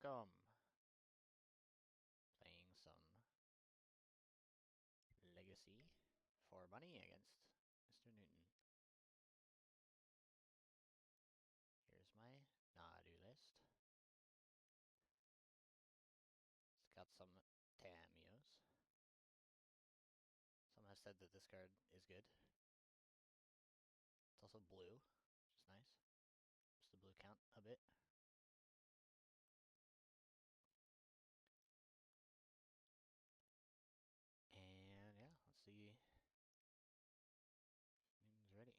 Welcome. Playing some Legacy for money against Mr. Newton. Here's my Nadu list. It's got some cameos. Some have said that this card is good. It's also blue, which is nice. Just the blue count a bit. And yeah, let's see if Newton's ready.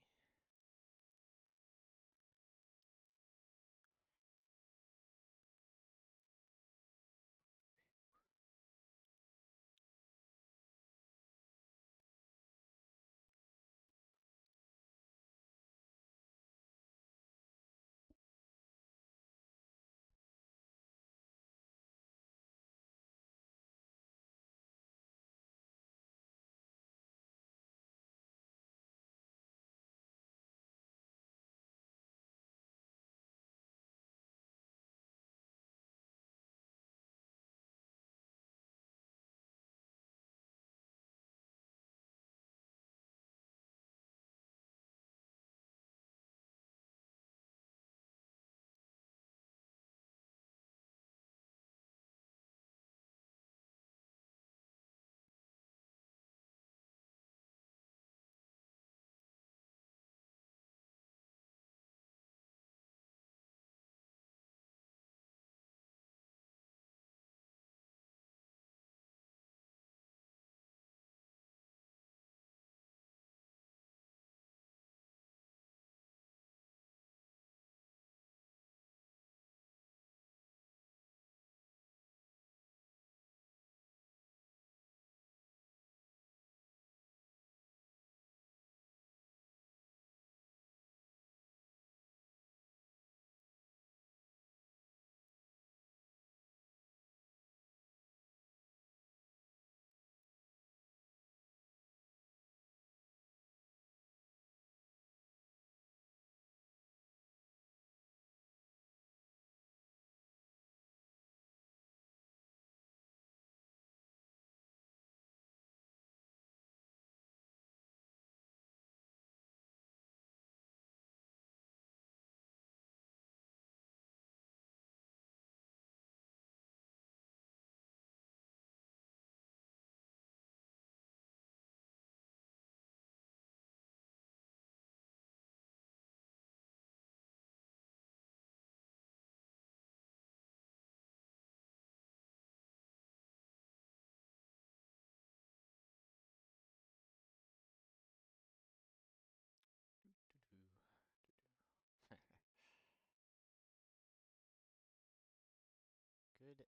Good,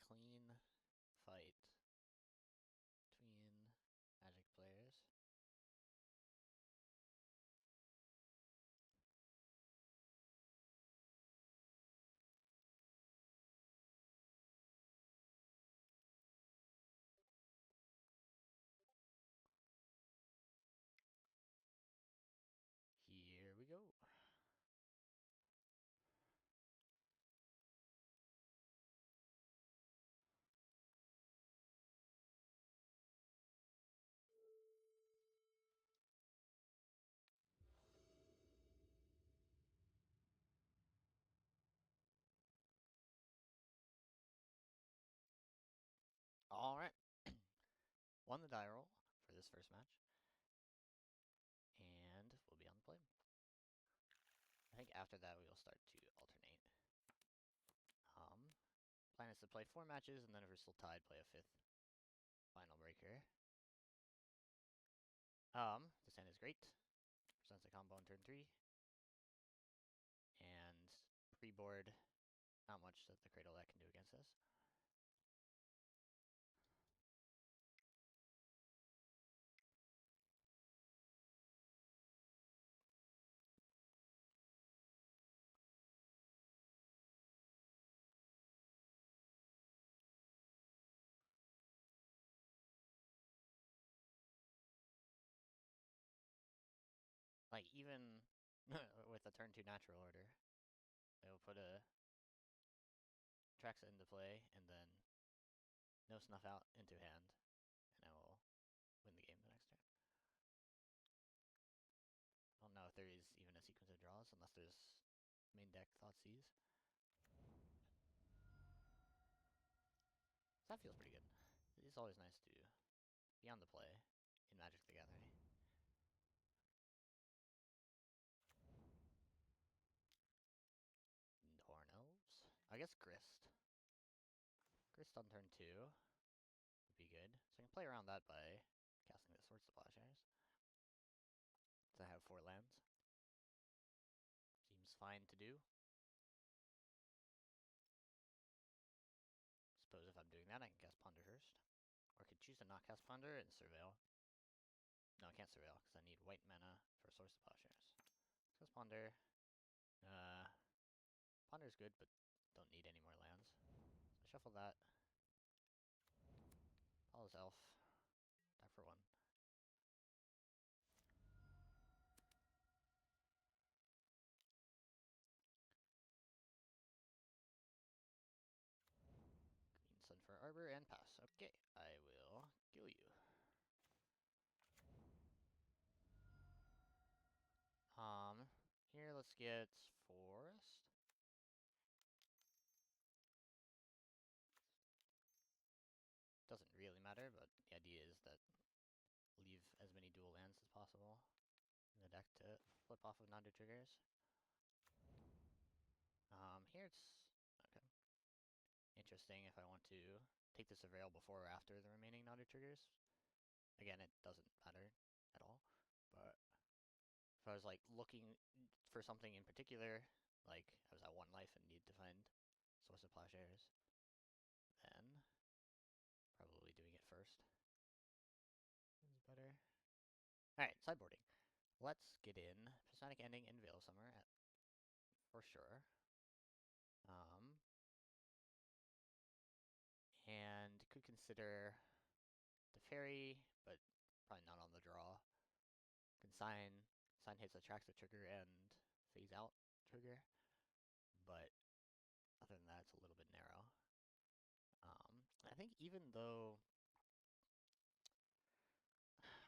clean fight between Magic players. Here we go. Alright. Won the die roll for this first match. And we'll be on the play. I think after that we will start to alternate. Plan is to play 4 matches, and then if we're still tied, play a 5th final breaker. This hand is great. Presents a combo on turn 3. And pre-board, not much that the Cradle deck can do against us. Like, even with a turn 2 natural order, it'll put a tracks it into play, and then no snuff out into hand, and I will win the game the next turn. I don't know if there is even a sequence of draws, unless there's main deck Thoughtseize. So that feels pretty good. It's always nice to be on the play in Magic the Gathering. Horn Elves. I guess Grist. Grist on turn 2 would be good. So I can play around that by casting the Swords to Plowshares. So I have 4 lands. Seems fine to do. Suppose if I'm doing that, I can cast Ponder first. Or I could choose to not cast Ponder and Surveil. No, I can't Surveil, because I need white mana for Swords to Plowshares. Let's cast Ponder. Ponder's good, but don't need any more lands. So I shuffle that. Paula's Elf. Die for 1. Green Sun for Arbor and pass. Okay, I will kill you. Here let's get Forest. Doesn't really matter, but the idea is that leave as many dual lands as possible in the deck to flip off of Nadu triggers. Here it's okay. Interesting if I want to take the Surveil before or after the remaining Nadu triggers. Again, it doesn't matter at all, but if I was like looking for something in particular, like I was at 1 life and need to find Source of Plowshares, then probably doing it first is better. Alright, sideboarding. Let's get in Prismatic Ending and Veil of Summer for sure. And could consider the Fairy, but probably not on the draw. Consign hits attracts the trigger and phase out trigger, but other than that, it's a little bit narrow. I think even though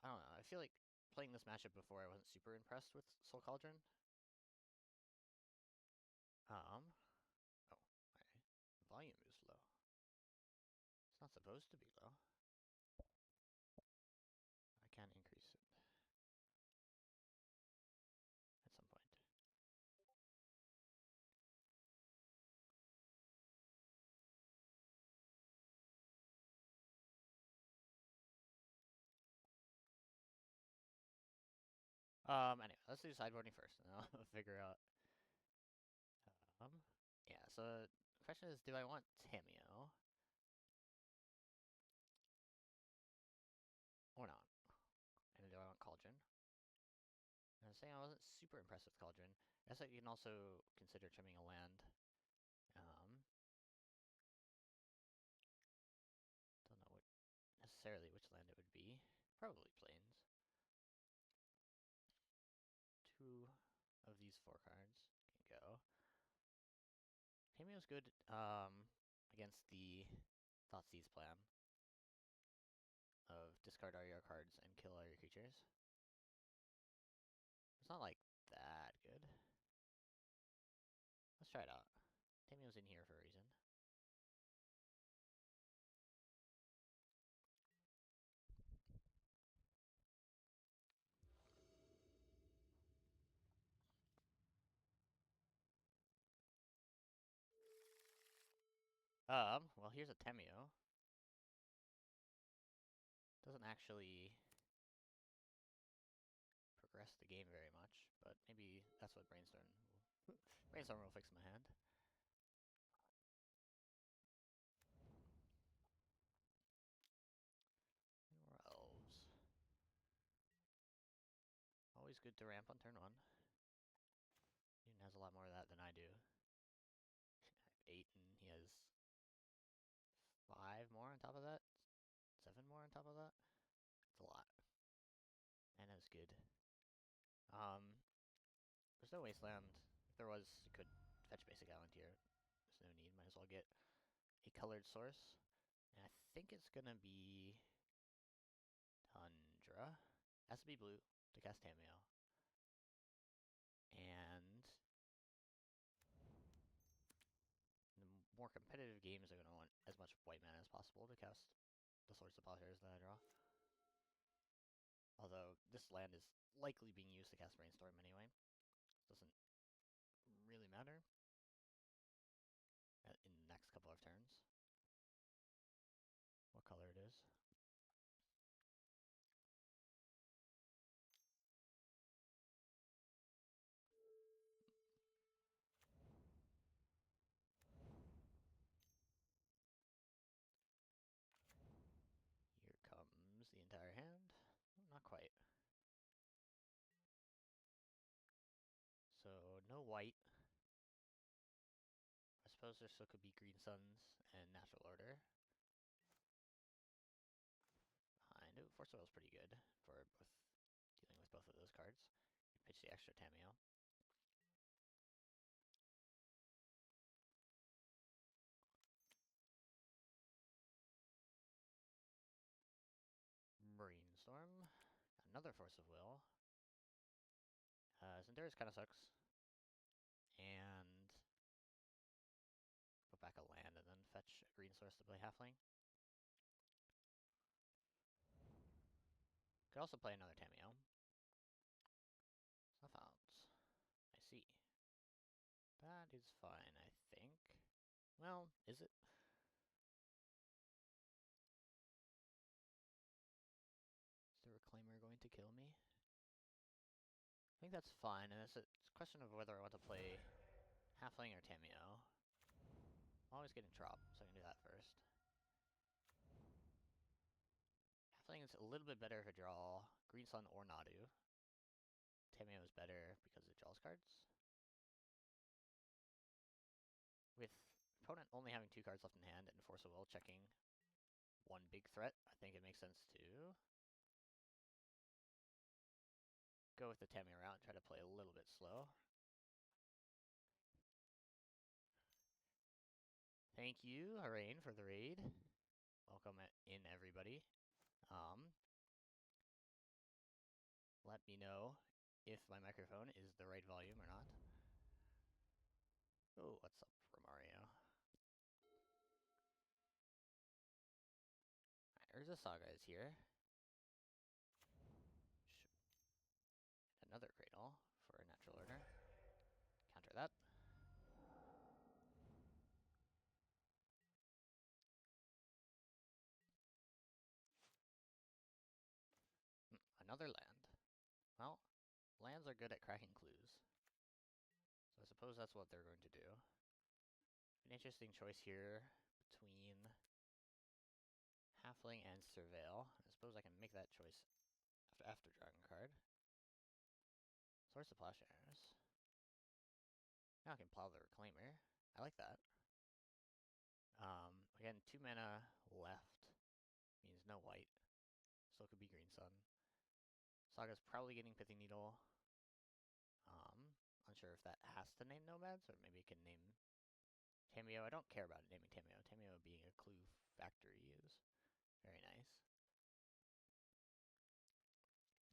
I don't know, I feel like playing this matchup before I wasn't super impressed with Soul Cauldron. Oh, my volume is low. It's not supposed to be low. I can increase it at some point. Anyway, let's do sideboarding first, and I'll figure out. Yeah, so the question is, do I want Tamiyo or not? And do I want Cauldron? I was saying I wasn't super impressed with Cauldron. I guess you can also consider trimming a land. Don't know necessarily which land it would be. Probably Plains. 2 of these 4 cards can go. Tamiyo's good against the Thoughtseize plan of discard all your cards and kill all your creatures. It's not like that good. Let's try it out. Tamiyo's in here for a reason. Well, here's a Tamiyo. Doesn't actually progress the game very much, but maybe that's what Brainstorm will fix my hand. More elves. Always good to ramp on turn 1. He has a lot more of that than I do. I have 8 and he has 5 more on top of that? 7 more on top of that? It's a lot. And it's good. There's no wasteland. If there was, you could fetch basic island here. There's no need, might as well get a colored source, and I think it's gonna be Tundra. Has to be blue to cast Tameo. And the more competitive games are gonna want as much white mana as possible to cast the sorts of plowshares that I draw. Although this land is likely being used to cast Brainstorm anyway. Doesn't really matter in the next couple of turns what color it is. Here comes the entire hand. Not quite. So no white. I suppose there still could be green suns and natural order. I know Force of Will is pretty good for both dealing with both of those cards. Pitch the extra Tameo. Brainstorm. Another Force of Will. Centaurus kind of sucks. And put back a land and then fetch a green source to play Halfling. Could also play another Tameo. Snuffouts. I see. That is fine, I think. Well, is it? Is the Reclaimer going to kill me? I think that's fine, and it's a question of whether I want to play Halfling or Tameo. I'm always getting Trop, so I can do that first. Halfling is a little bit better if I draw Green Sun or Nadu. Tameo is better because it draws cards. With opponent only having 2 cards left in hand and Force of Will checking one big threat, I think it makes sense to go with the Tameo route and try to play a little bit slow. Thank you, Harain, for the raid. Welcome in, everybody. Let me know if my microphone is the right volume or not. Oh, what's up, Romario? Alright, Urza Saga is here. Another Cradle for a natural order. Counter that. Another land. Well, lands are good at cracking clues. So I suppose that's what they're going to do. An interesting choice here between Halfling and Surveil. I suppose I can make that choice after drawing a card. Source of Plowshares. Now I can plow the Reclaimer. I like that. Again, 2 mana left. Means no white. Still could be Green Sun. Saga's probably getting Pithing Needle. Unsure if that has to name Nomads, or maybe it can name Tameo. I don't care about it naming Tameo. Tameo being a clue factory is very nice.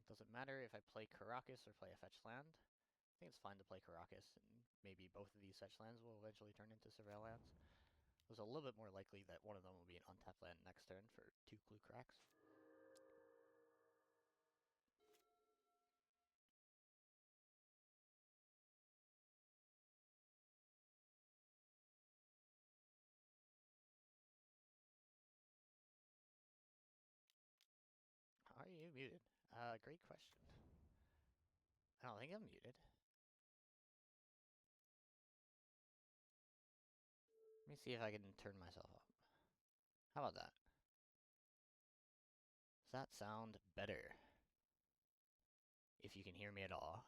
It doesn't matter if I play Karakas or play a fetch land. I think it's fine to play Karakas, and maybe both of these fetch lands will eventually turn into Surveil lands. It's a little bit more likely that one of them will be an untapped land next turn for 2 clue cracks. Are you muted? Great question. I don't think I'm muted. Let me see if I can turn myself up. How about that? Does that sound better? If you can hear me at all.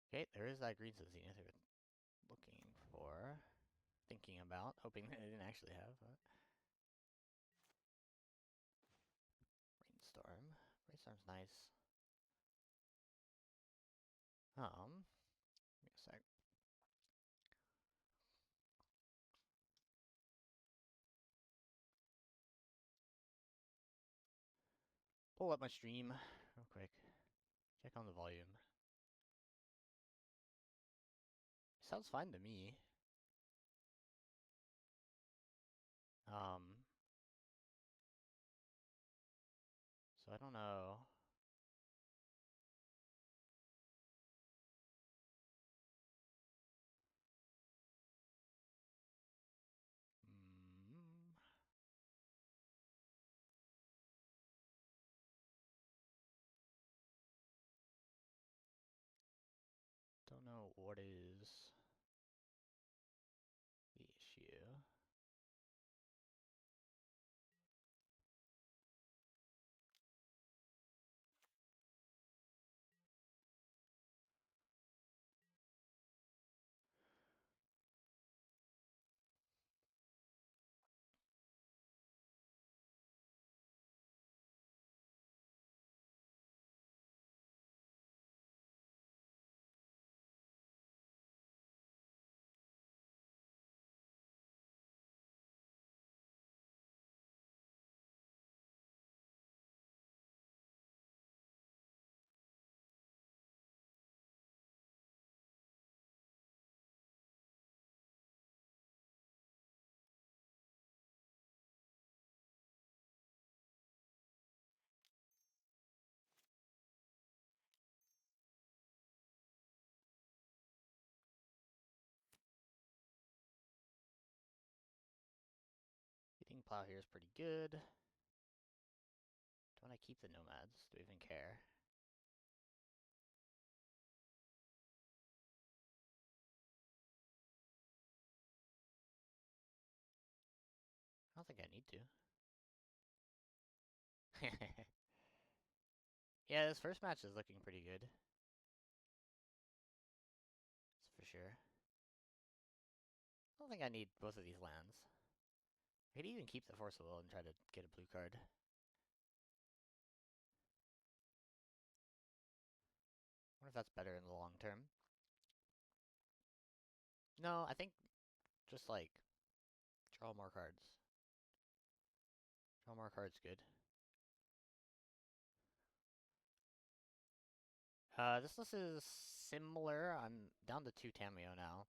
Okay, there is that green Zenith they're looking for, thinking about, hoping they didn't actually have. Brainstorm. Brainstorm's nice. Give me a sec. Pull up my stream real quick. Check on the volume. Sounds fine to me. So I don't know. Mm, don't know what is the issue. Hitting plow here is pretty good. Don't I keep the nomads? Do I even care? I don't think I need to. Yeah, this first match is looking pretty good. That's for sure. I don't think I need both of these lands. I could even keep the Force of Will and try to get a blue card. I wonder if that's better in the long term. No, I think just like draw more cards. Draw more cards good. This list is similar. I'm down to 2 Tameo now.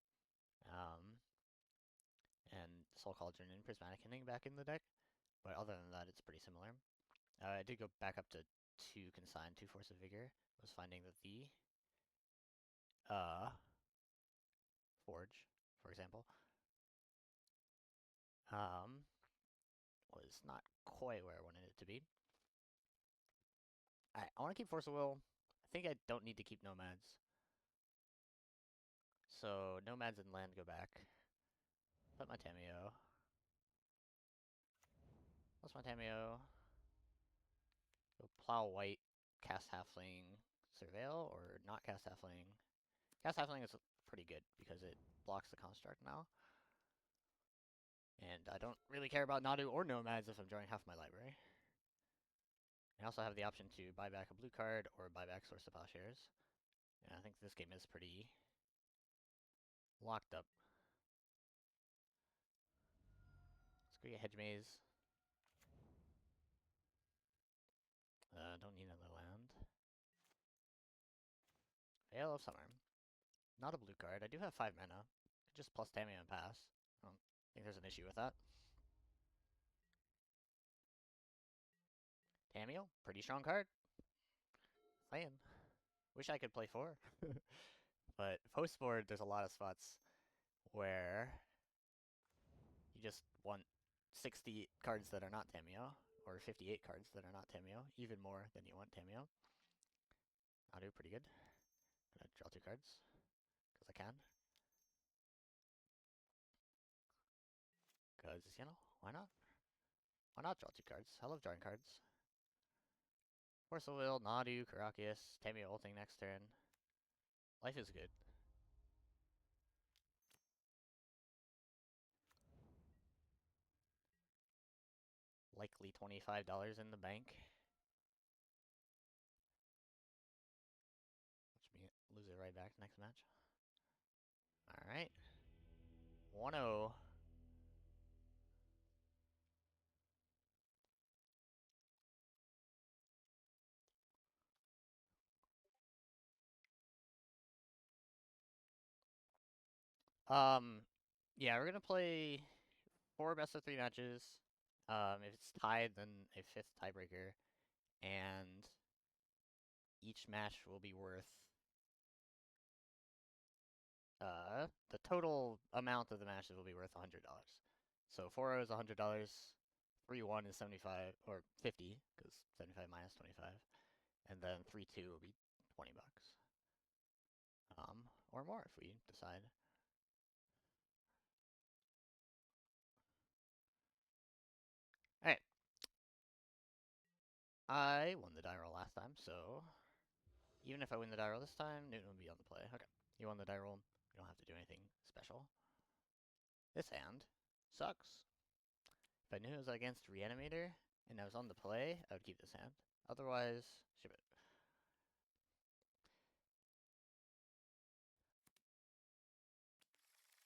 And Soul Cauldron and Prismatic Ending back in the deck. But other than that, it's pretty similar. I did go back up to 2 Consign, 2 Force of Vigor. I was finding that the Forge, for example, was not quite where I wanted it to be. I want to keep Force of Will. I think I don't need to keep Nomads. So Nomads and land go back. Put my Tameo. Plus my Tameo. Go plow white, cast halfling, surveil, or not cast halfling. Cast halfling is pretty good because it blocks the construct now. And I don't really care about Nadu or Nomads if I'm drawing half my library. I also have the option to buy back a blue card or buy back Source of Plowshares. And I think this game is pretty locked up. Let's go get Hedge Maze. Don't need another land. Veil of Summer. Not a blue card. I do have 5 mana. Could just plus Tamiyo and pass. I don't think there's an issue with that. Tamiyo, pretty strong card. Playing. Wish I could play 4. But post-board, there's a lot of spots where you just want 60 cards that are not Tamiyo, or 58 cards that are not Tamiyo, even more than you want Tamiyo. I'll do pretty good. Gonna draw 2 cards, because I can. Because, you know, why not? Why not draw 2 cards? I love drawing cards. Force of Will, Nadu, Karakias, Tamiyo ulting next turn. Life is good. Likely $25 in the bank. Watch me lose it right back next match. Alright. 1-0. Yeah, we're gonna play 4 best-of-3 matches. If it's tied, then a 5th tiebreaker. And each match will be worth the total amount of the matches will be worth $100. So 4-0 is $100, 3-1 is 75 or 50 because 75 minus 25, and then 3-2 will be 20 bucks. Or more if we decide. All right. I won the die roll last time, so even if I win the die roll this time, Newton will be on the play. Okay. You won the die roll. You don't have to do anything special. This hand sucks. If I knew it was against Reanimator and I was on the play, I would keep this hand. Otherwise, ship it.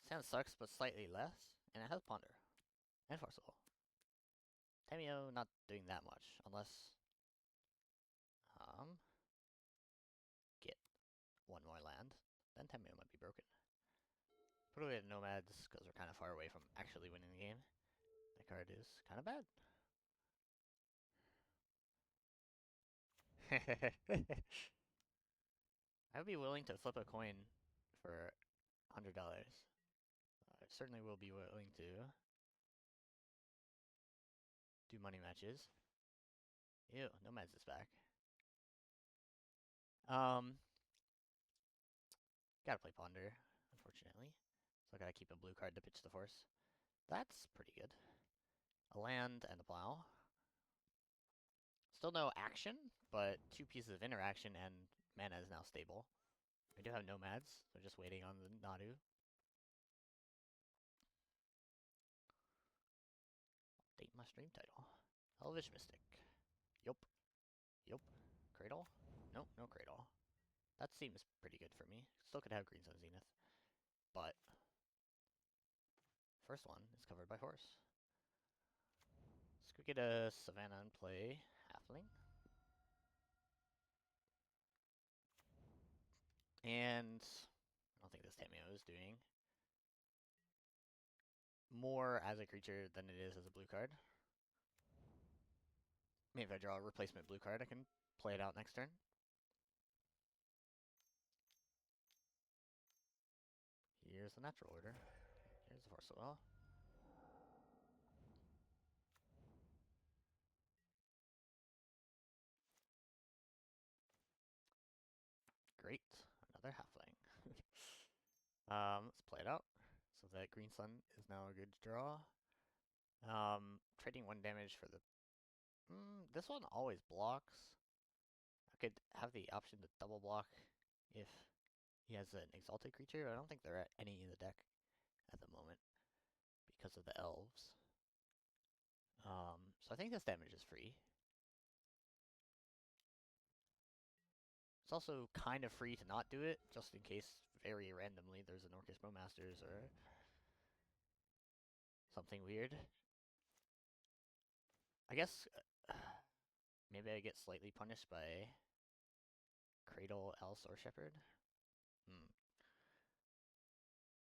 This hand sucks, but slightly less, and it has Ponder and Forcible. Tameo not doing that much, unless get one more land. Then Tameo might be broken. Put away the Nomads, because we're kind of far away from actually winning the game. That card is kind of bad. I would be willing to flip a coin for $100. I certainly will be willing to do money matches. Ew, Nomads is back. Gotta play Ponder, unfortunately. So I gotta keep a blue card to pitch the force. That's pretty good. A land and a plow. Still no action, but 2 pieces of interaction and mana is now stable. We do have Nomads, so just waiting on the Nadu. Date my stream title. Elvish Mystic. Yup. Yup. Cradle? Nope, no Cradle. That seems pretty good for me. Still could have Green Sun Zenith. But first one is covered by horse. Let's go get a Savannah and play Halfling. And I don't think this Tameo is doing more as a creature than it is as a blue card. Maybe if I draw a replacement blue card, I can play it out next turn. Here's the natural order. Here's the force of will. Great, another halfling. Let's play it out. So that green sun is now a good draw. Trading 1 damage for the. This one always blocks. I could have the option to double block if he has an exalted creature. I don't think there are any in the deck at the moment because of the elves. So I think this damage is free. It's also kind of free to not do it, just in case very randomly there's an Orcus Bowmasters or something weird. I guess maybe I get slightly punished by Cradle, Else, or Shepherd.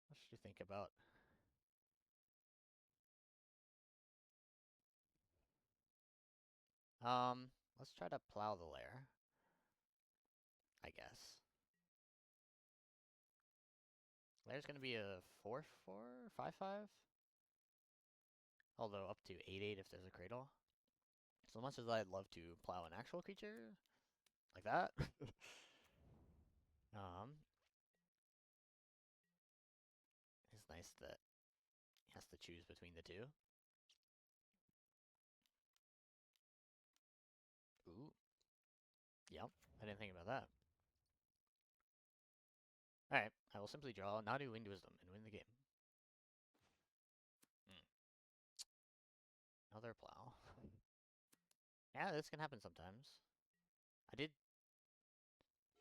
What should you think about? Let's try to plow the lair. I guess. Lair's gonna be a 4/4, 5/5? Although up to 8/8 if there's a Cradle. So much as I'd love to plow an actual creature like that, it's nice that he has to choose between the two. Ooh. Yep, I didn't think about that. Alright, I will simply draw Nadu Wind Wisdom and win the game. Another plow. Yeah, this can happen sometimes.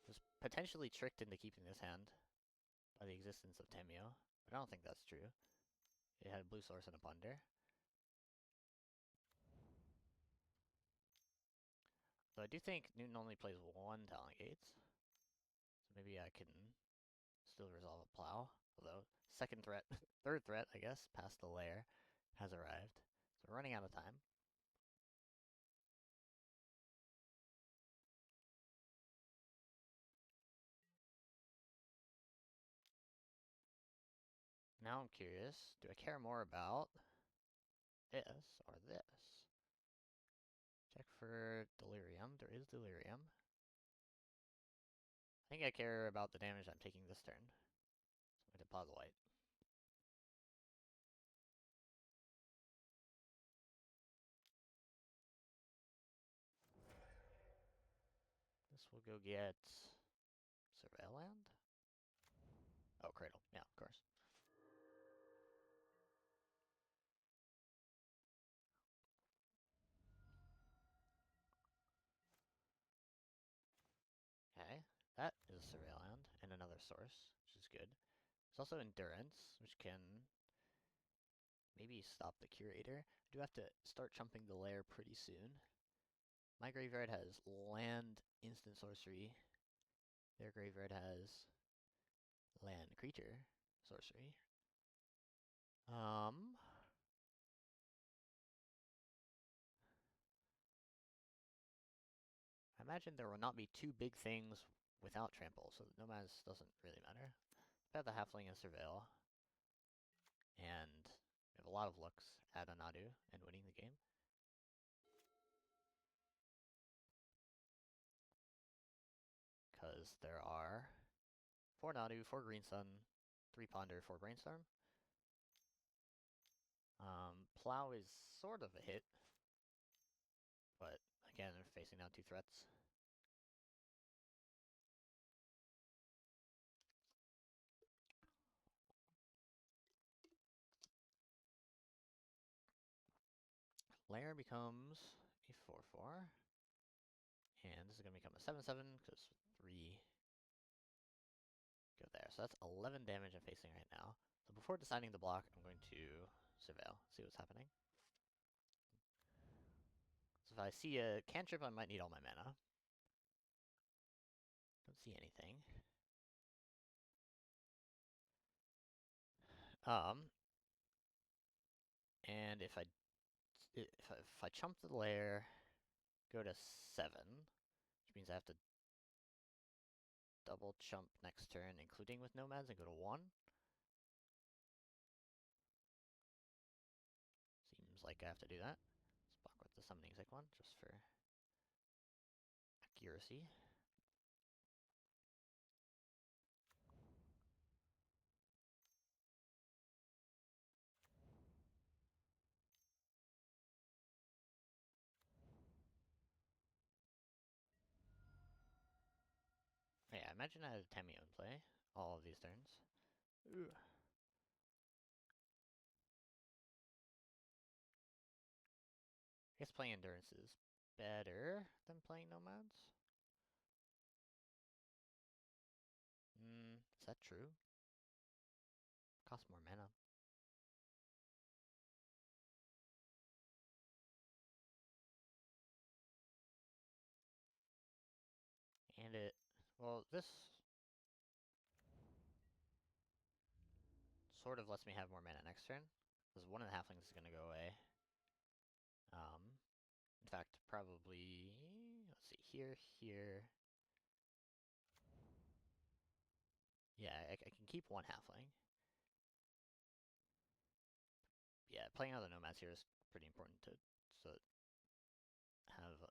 Was potentially tricked into keeping this hand by the existence of Tamio, but I don't think that's true. It had a blue source and a ponder. So I do think Newton only plays one Talent Gates. So maybe I can still resolve a plow. Although, second threat, third threat, I guess, past the lair, has arrived. So we're running out of time. Now I'm curious, do I care more about this or this? Check for Delirium. There is Delirium. I think I care about the damage I'm taking this turn. So I'm going to pause the white. This will go get Surveil Land? Oh, Cradle. Yeah, of course. Okay, that is a Surveil Land and another source, which is good. There's also Endurance, which can maybe stop the Curator. I do have to start chumping the lair pretty soon. My graveyard has land instant sorcery. Their graveyard has land creature sorcery. I imagine there will not be two big things without trample, so Nomads doesn't really matter. I've got the Halfling and Surveil, and we have a lot of looks at Anadu and winning the game. Because there are 4 Nadu, 4 Green Sun, 3 Ponder, 4 Brainstorm. Plow is sort of a hit, but again, they're facing down 2 threats. Lair becomes a 4/4, and this is going to become a 7/7 because 3 go there. So that's 11 damage I'm facing right now. So before deciding the block, I'm going to Surveil, see what's happening. So if I see a cantrip, I might need all my mana. Don't see anything. And if I chump the lair, go to 7, which means I have to double chump next turn, including with Nomads, and go to 1. Seems like I have to do that. Let's block with the Summoning Cyclone, just for accuracy. Yeah, imagine I had a Tamio in play all of these turns. Ooh. I guess playing Endurance is better than playing Nomads. Is that true? Costs more mana. And well, this sort of lets me have more mana next turn, because one of the halflings is going to go away. In fact, probably, let's see, here. Yeah, I can keep one halfling. Yeah, playing other nomads here is pretty important to have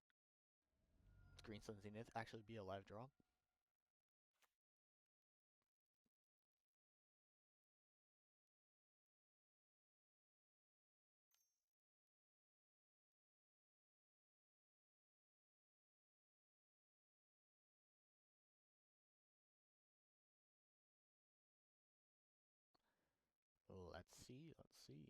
Green Sun Zenith actually be a live draw. see, let's see.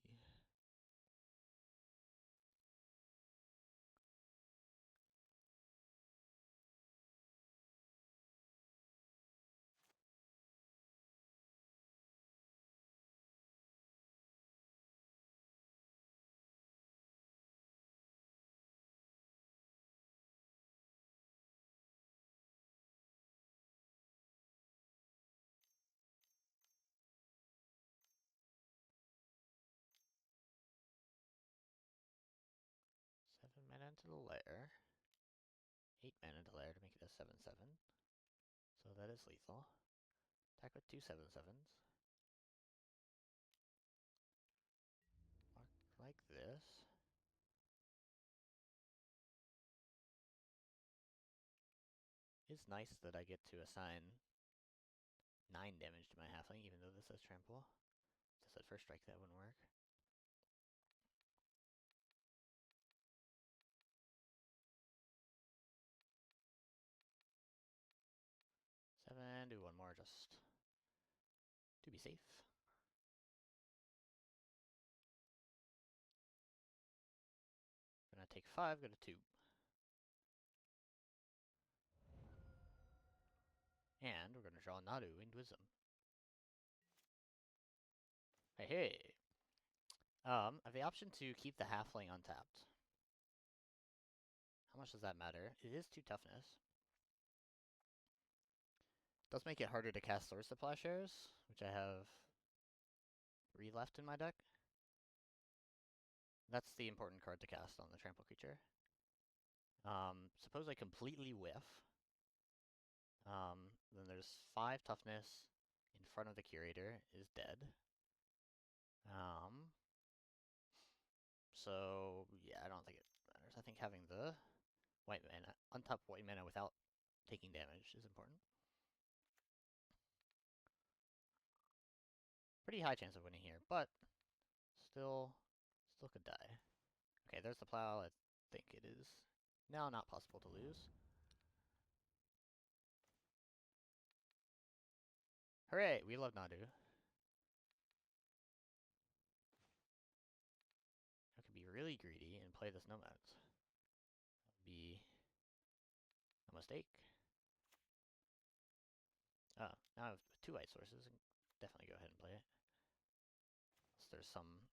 Seven mana into the lair. 8 mana into lair to make it a 7/7. So that is lethal. Attack with 2 7/7s. Mark like this. It's nice that I get to assign 9 damage to my halfling, even though this has trample. If this had first strike, that wouldn't work. Seven, do one more just to be safe. Gonna take 5, go to 2. And we're gonna draw Nadu into Wisdom. Hey, hey! I have the option to keep the halfling untapped. How much does that matter? It is 2 toughness. Does make it harder to cast Source of Plowshares, which I have 3 left in my deck. That's the important card to cast on the trample creature. Suppose I completely whiff. Then there's 5 toughness in front of the curator is dead. So yeah, I don't think it matters. I think having the white mana, untap white mana without taking damage is important. Pretty high chance of winning here, but still could die. Okay, there's the plow. I think it is now not possible to lose. Hooray! We love Nadu. I could be really greedy and play this Nomads. That would be a mistake. Now I have 2 white sources. Definitely go ahead and play it. Unless there's some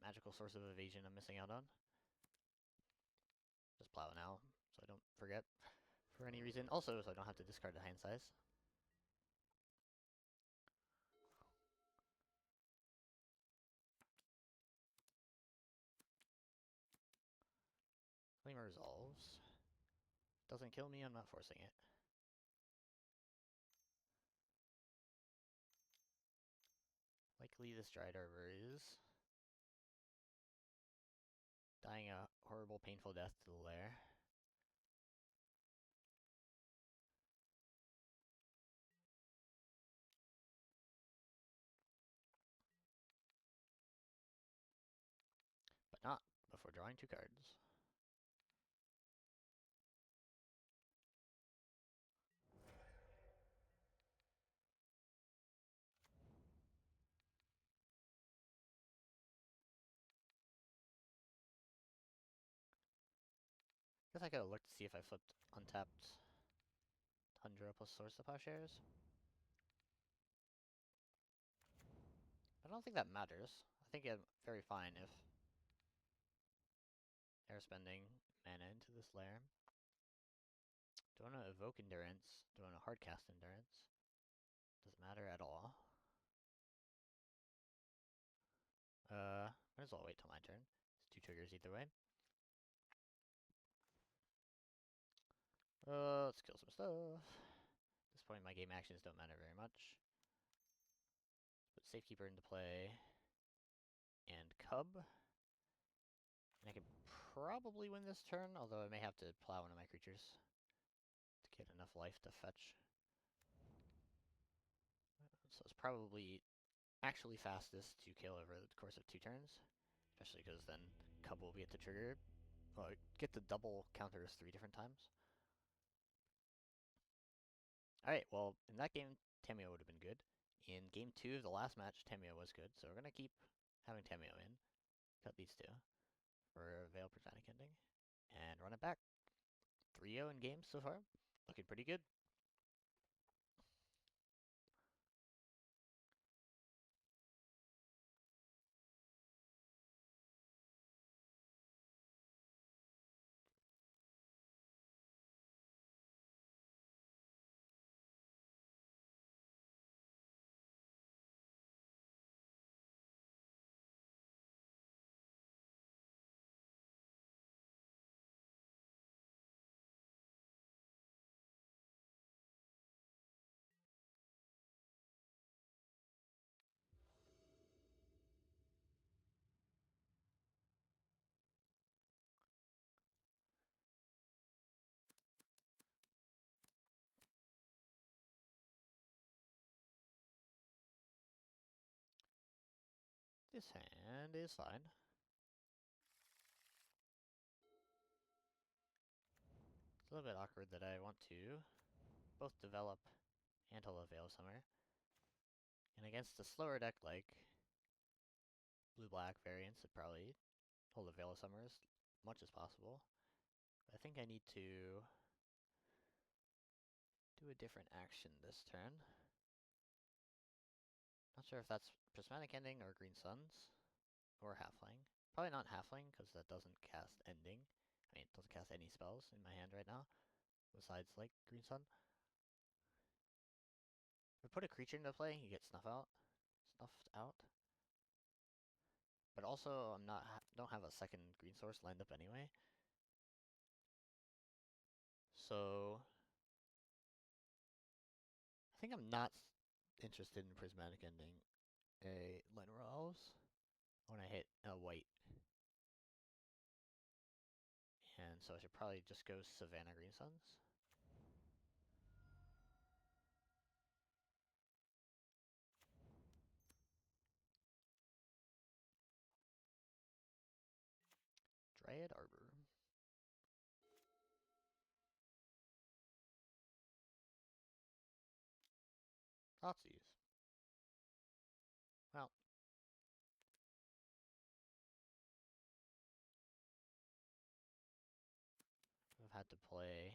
magical source of evasion I'm missing out on. Just plow it now, so I don't forget for any reason. Also, so I don't have to discard the hand size. Flame resolves. Doesn't kill me, I'm not forcing it. Likely this Dried Arbor is dying a horrible, painful death to the lair. But not before drawing 2 cards. Guess I could have looked to see if I flipped untapped Tundra plus Source of Plowshares. I don't think that matters. I think I'm very fine if they're spending mana into this lair. Don't want to evoke Endurance. Don't want to hardcast Endurance. Doesn't matter at all. Might as well wait till my turn. It's 2 triggers either way. Let's kill some stuff. At this point, my game actions don't matter very much. Put Safekeeper into play. And Cub. And I could probably win this turn, although I may have to plow one of my creatures to get enough life to fetch. So it's probably actually fastest to kill over the course of 2 turns. Especially because then Cub will get the trigger. Well, get the double counters 3 different times. Alright, well, in that game, Tamio would have been good. In game 2 of the last match, Tamio was good, so we're gonna keep having Tamio in. Cut these two for Veil Prismatic Ending. And run it back. 3-0 in games so far. Looking pretty good. This hand is fine. It's a little bit awkward that I want to both develop and hold a Veil Summer. And against a slower deck like blue-black variants, I'd probably hold a Veil of Summer as much as possible. But I think I need to do a different action this turn. Not sure if that's Prismatic Ending or Green Suns, or Halfling. Probably not Halfling, because that doesn't cast Ending. I mean, it doesn't cast any spells in my hand right now, besides, like, Green Sun. If I put a creature into play, you get Snuffed out. But also, don't have a second green source lined up anyway. So, I think I'm not interested in Prismatic Ending a Llanowar Elves when I hit a white. And so I should probably just go Savannah Green Suns. Dryad Arbor. Thoughtseize. Well, I've had to play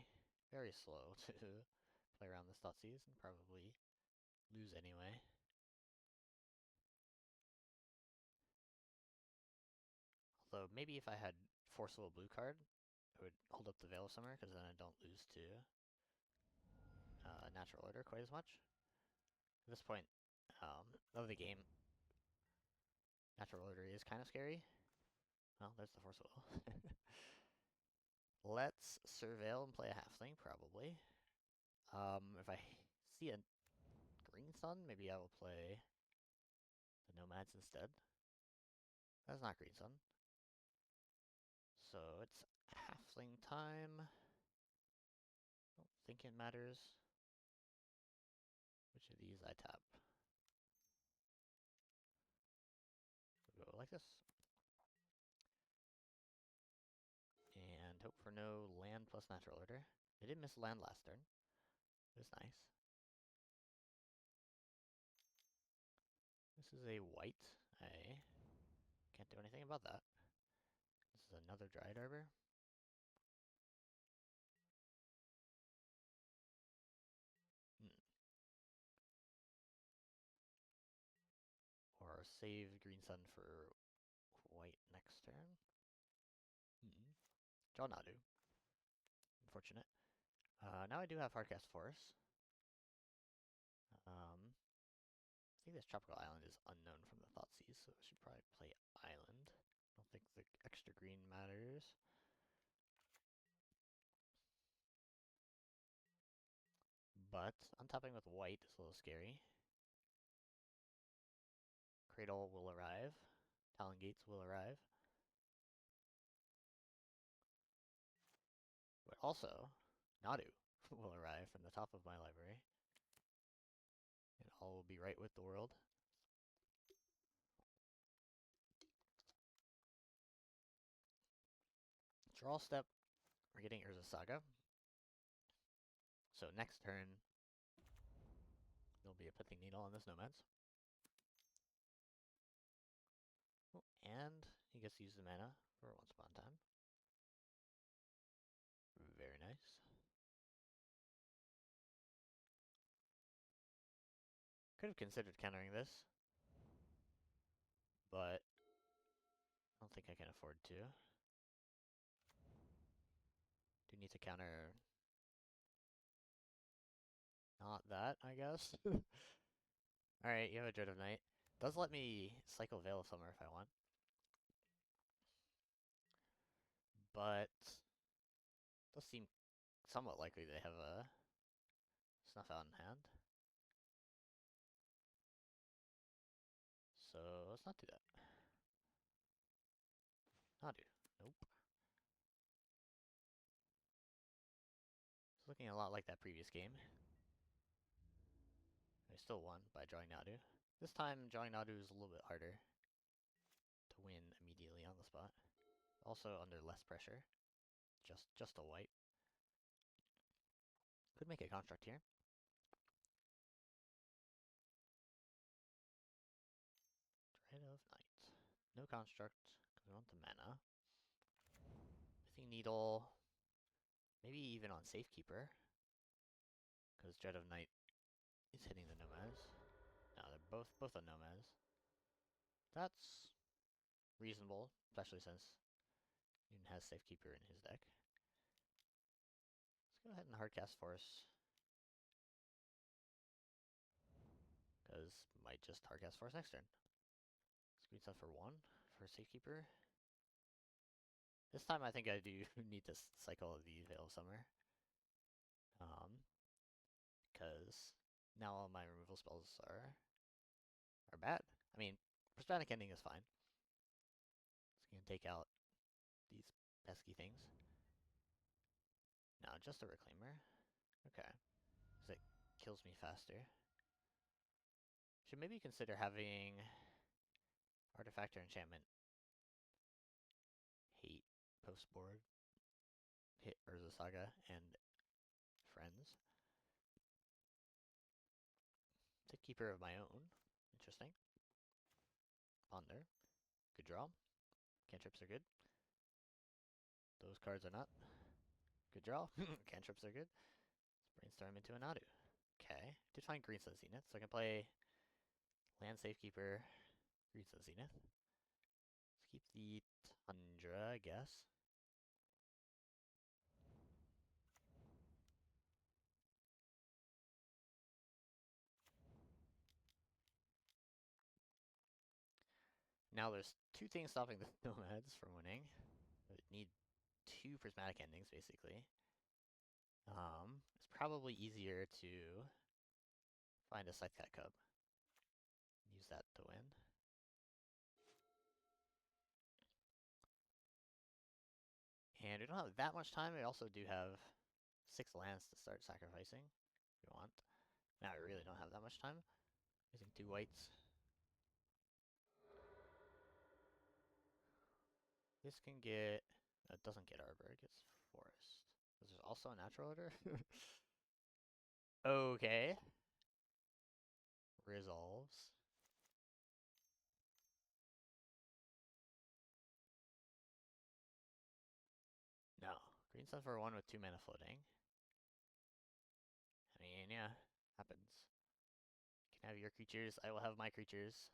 very slow to play around this Thoughtseize and probably lose anyway. Although maybe if I had Forcible Blue card, I would hold up the Veil of Summer, because then I don't lose to Natural Order quite as much. At this point of the game, Natural Order is kind of scary. Well, there's the Forcible. Let's Surveil and play a Halfling, probably. If I see a Green Sun, maybe I will play the Nomads instead. That's not Green Sun. So it's Halfling time. Don't think it matters which of these I tap. We'll go like this. And hope for no land plus Natural Order. I did miss land last turn. It was nice. This is a white. I can't do anything about that. This is another Dryad Arbor. Or save Green Sun for white next turn. Draw Nadu. Unfortunate. Now I do have Hardcast Force. I think this Tropical Island is unknown from the Thoughtseize, so I should probably play Island. I don't think the extra green matters. But untapping with white is a little scary. Cradle will arrive. Talon Gates will arrive. But also, Nadu will arrive from the top of my library. And all will be right with the world. Draw step, we're getting Urza Saga. So next turn, there'll be a pithing needle on this nomads. Oh, and he gets to use the mana for once upon a time. Very nice. Could have considered countering this, but I don't think I can afford to. Do need to counter... not that, I guess. Alright, you have a Dread of Night. Does let me cycle Veil of Summer if I want. But does seem somewhat likely they have a Snuff Out in hand. So let's not do that. Nadu. Nope. It's looking a lot like that previous game. I still won by drawing Nadu. This time, drawing Nadu is a little bit harder to win immediately on the spot. Also under less pressure. Just a white. Could make a construct here. Dread of Night. No construct, because we want the mana. Pithing Needle. Maybe even on Safekeeper. Because Dread of Night is hitting the nomads. No, they're both on nomads. That's reasonable, especially since Newton has Safekeeper in his deck. Let's go ahead and hardcast Force. Because might just hardcast Force next turn. Screen set for 1 for Safekeeper. This time I think I do need to cycle the Veil of Summer. Because now all my removal spells are bad. I mean, Prismatic Ending is fine. It's gonna take out these pesky things. No, just a Reclaimer. Okay. Because it kills me faster. Should maybe consider having Artifact or Enchantment hate post-board, hit Urza Saga, and friends. Take Keeper of my own. Interesting. Ponder. Good draw. Cantrips are good. Those cards are not. Good draw. Cantrips are good. Let's brainstorm into an Nadu. Okay. Did find Green Sun Zenith, so I can play Land Safekeeper, Green Sun Zenith. Let's keep the Tundra, I guess. Now there's two things stopping the Nomads from winning. They need 2 Prismatic Endings, basically. It's probably easier to find a Scythecat Cub. Use that to win. And we don't have that much time. We also do have 6 lands to start sacrificing, if you want. Now we really don't have that much time. Using 2 whites. This can get... it doesn't get Arbor, it gets Forest. There's also a natural order? Okay. Resolves. No. Green Sun for 1 with 2 mana floating. I mean, yeah. Happens. You can have your creatures, I will have my creatures.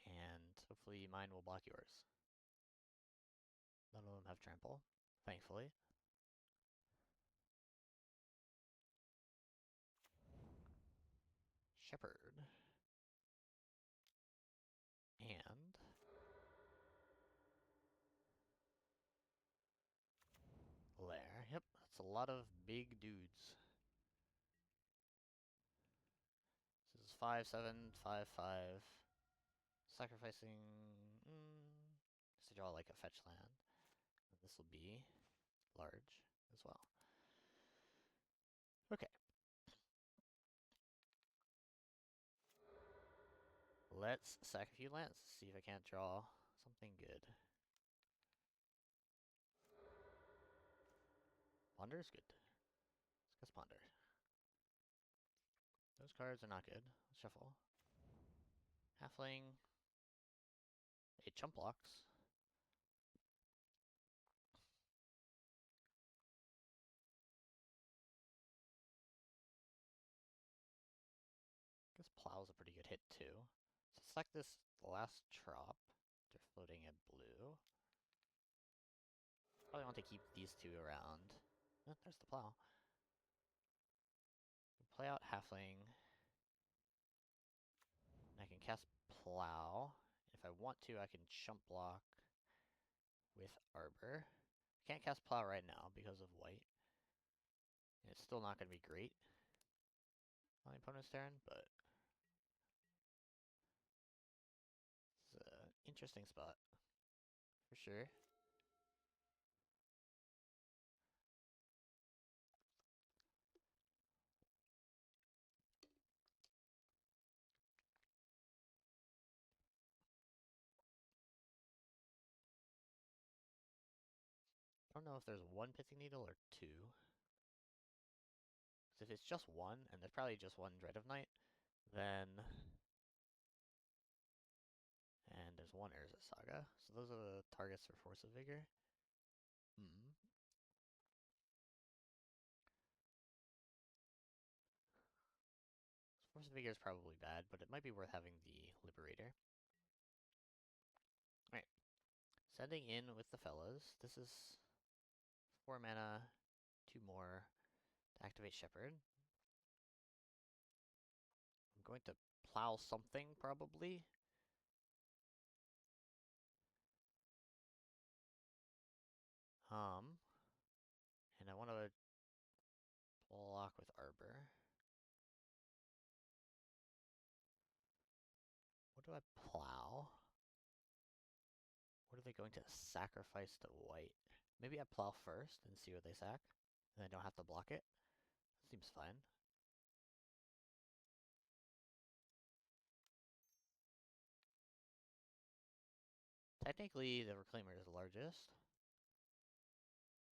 And hopefully mine will block yours. None of them have trample, thankfully. Shepherd. And Lair. Yep, that's a lot of big dudes. This is 5/7, 5/5. Sacrificing to draw like a fetch land. And this will be large as well. Okay. Let's sack a few lands, see if I can't draw something good. Ponder is good. Let's go Ponder. Those cards are not good. Let's shuffle. Halfling. It chump blocks. I guess Plow's a pretty good hit too. So select this last trop. They're floating a blue. Probably want to keep these two around. Oh, there's the Plow. Play out Halfling. And I can cast Plow. If I want to, I can chump block with Arbor. I can't cast Plow right now because of white. And it's still not going to be great on the opponent's turn, but it's an interesting spot for sure. I don't know if there's one Pithing Needle or two. Because if it's just one, and there's probably just one Dread of Night, then... And there's one Urza Saga. So those are the targets for Force of Vigor. Force of Vigor is probably bad, but it might be worth having the Liberator. Alright. Sending in with the fellas. This is 4 mana, 2 more to activate Shepherd. I'm going to plow something, probably. And I want to block with Arbor. What do I plow? What are they going to sacrifice to white? Maybe I plow first and see what they sack, and I don't have to block it. That seems fine. Technically, the Reclaimer is the largest,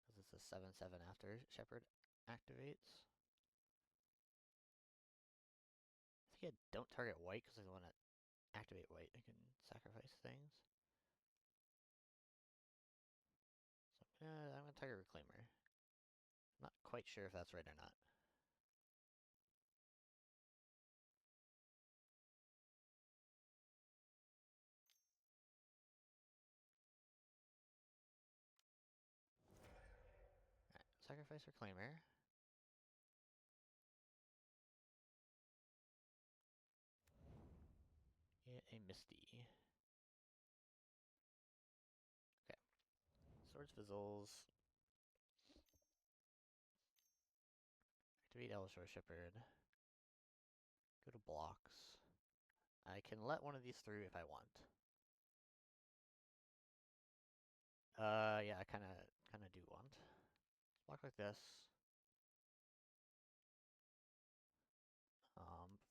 because it's a 7/7 after Shepherd activates. I think I don't target white because I want to activate white. I can sacrifice things. So I'm gonna target Reclaimer. I'm not quite sure if that's right or not. Alright, sacrifice Reclaimer. Get a Misty. Okay. Swords Fizzles. Activate Elishore Shepherd. Go to blocks. I can let one of these through if I want. Yeah, I kinda do want. Block like this.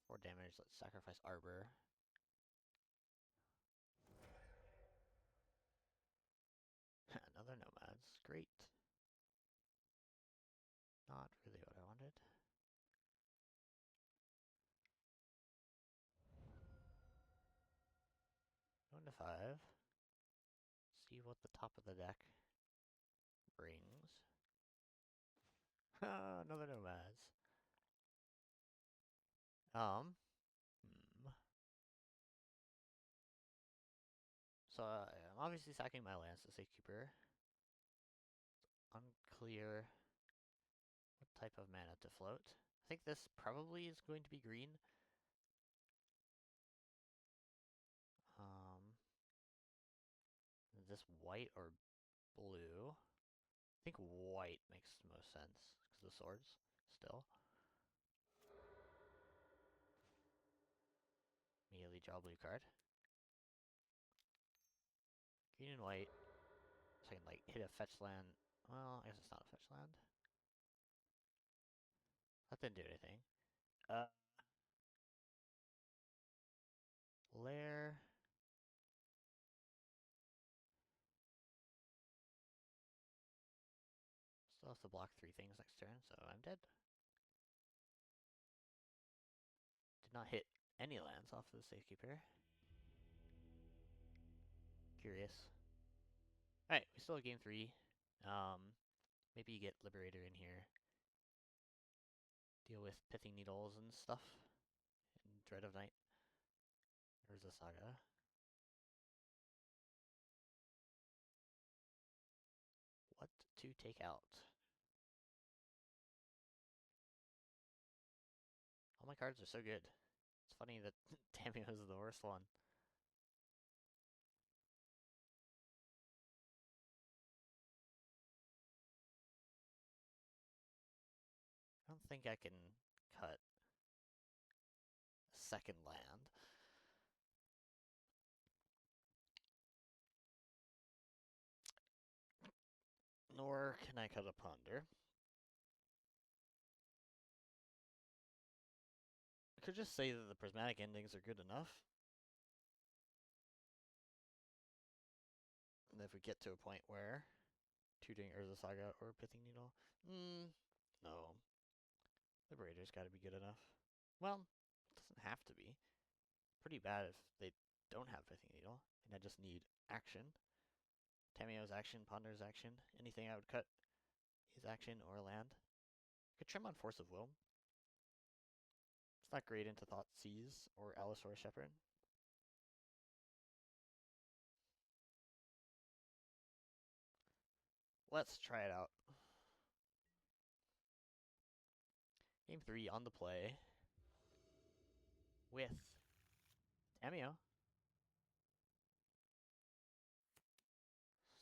4 damage, let's sacrifice Arbor. Another Nomads, great. Not really what I wanted. Going to 5. See what the top of the deck brings. Another Nomads. So I'm obviously sacking my lands to Safekeeper. It's unclear what type of mana to float. I think this probably is going to be green. Is this white or blue? I think white makes the most sense, because of the swords, still. Immediately draw a blue card. Green and white. So I can, like, hit a fetch land. Well, I guess it's not a fetch land. That didn't do anything. Lair. Still have to block 3 things next turn, so I'm dead. Did not hit any lands off the Safekeeper. Curious. Alright, we still have game 3. Maybe you get Liberator in here. Deal with Pithing Needles and stuff. And Dread of Night. Urza Saga. What to take out? All my cards are so good. It's funny that Tamio is the worst one. I don't think I can cut a second land. Nor can I cut a Ponder. I could just say that the prismatic endings are good enough. And if we get to a point where tutoring Urza Saga or Pithing Needle, no. Liberator's gotta be good enough. Well, it doesn't have to be. Pretty bad if they don't have Pithing Needle, and I just need action. Tamio's action, Ponder's action. Anything I would cut is action or land. Could trim on Force of Will. It's not great into Thoughtseize or Allosaurus Shepherd. Let's try it out. Game 3 on the play with Tamio.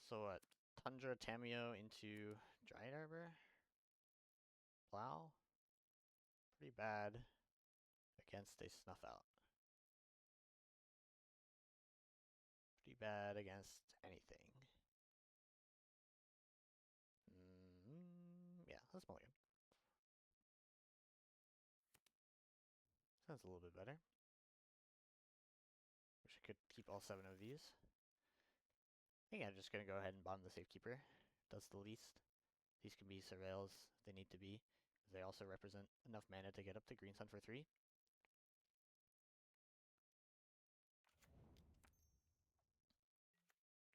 So what? Tundra Tamio into Dryad Arbor? Plow? Pretty bad against a Snuff Out. Pretty bad against anything. Yeah, let's mulligan. Sounds a little bit better. Wish I could keep all 7 of these. I think I'm just going to go ahead and bomb the Safekeeper. Does the least. These can be Surveils if they need to be. They also represent enough mana to get up to Green Sun for 3.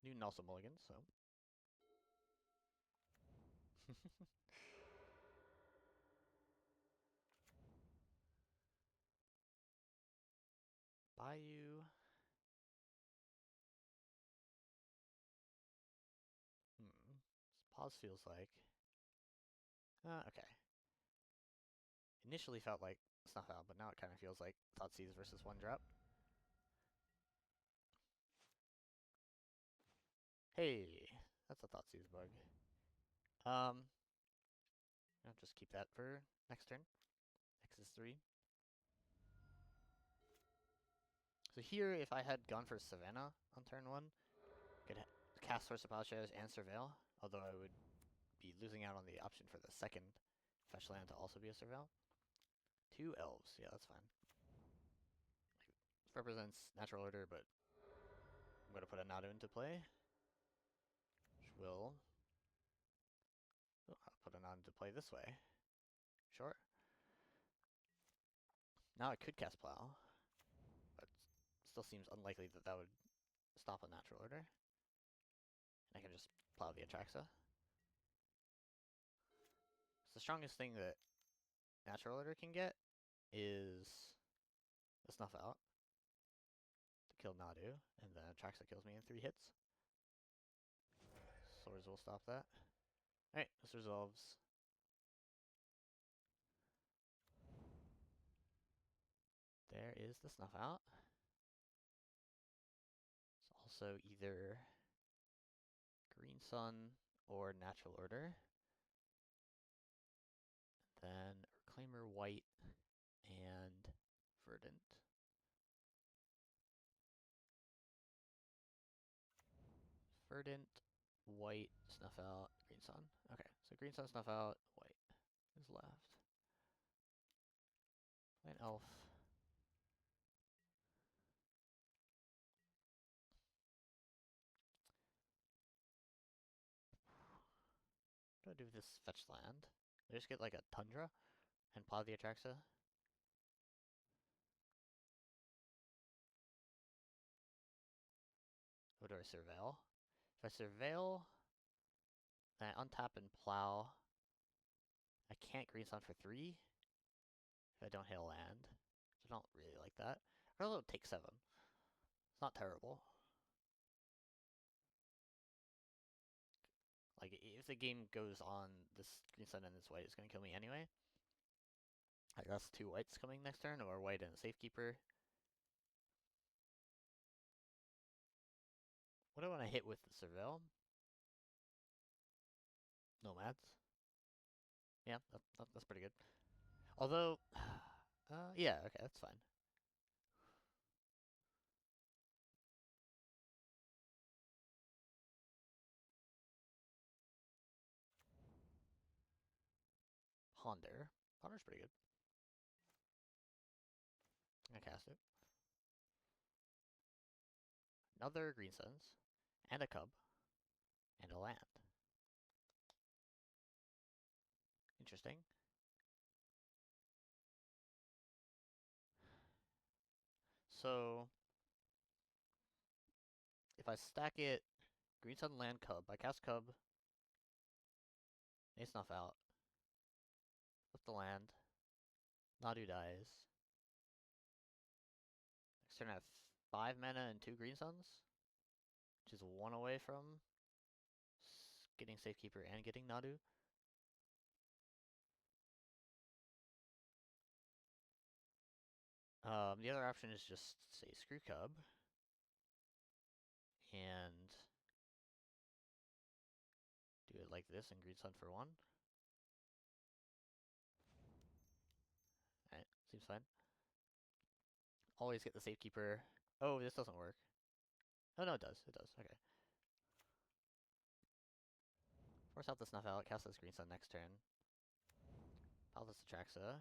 Newton also mulligans, so. Bayou. This pause feels like. Okay. Initially felt like Snuff Out, but now it kind of feels like Thoughtseize versus 1-drop. Hey, that's a Thoughtseize bug. I'll just keep that for next turn. X is 3. So here, if I had gone for Savannah on turn 1, I could cast Source of Pile Shadows and Surveil, although I would be losing out on the option for the second fetch land to also be a Surveil. 2 elves, yeah, that's fine. This represents natural order, but I'm going to put a Nadu into play, which will I'll put a Nadu into play this way. Sure. Now I could cast Plow, but it still seems unlikely that that would stop a natural order. And I can just Plow the Atraxa. So the strongest thing that natural order can get is a Snuff Out to kill Nadu, and then Atraxa kills me in 3 hits. Swords will stop that. Alright, this resolves. There is the Snuff Out. It's also either Green Sun or Natural Order. Then Reclaimer White and Verdant. Verdant, White, Snuff Out, Green Sun. Okay, so Green Sun, Snuff Out, White is left. Play an Elf. What do I do with this fetch land? I just get like a Tundra and Plow the Atraxa. do I surveil? If I surveil, then I untap and plow. I can't green sun for 3 if I don't hit a land. I don't really like that. I'd also take 7. It's not terrible. Like, if the game goes on this green sun and this white, it's going to kill me anyway. I guess 2 whites coming next turn, or white and a safekeeper. What do I want to hit with the surveil? Nomads. Yeah, that's pretty good. Although, yeah, okay, that's fine. Ponder. Ponder's pretty good. I'm gonna cast it. Another green suns, and a cub, and a land. Interesting. So, if I stack it, green sun, land, cub, I cast cub, they snuff out, flip the land, Nadu dies. Next turn I have 5 mana and 2 green suns, which is 1 away from getting Safekeeper and getting Nadu. The other option is just say screw cub and do it like this and green sun for 1. Alright, seems fine. Always get the Safekeeper. Oh, this doesn't work. Oh no, it does. It does. Okay. Force out the snuff out, cast this green sun next turn. Pile this Atraxa.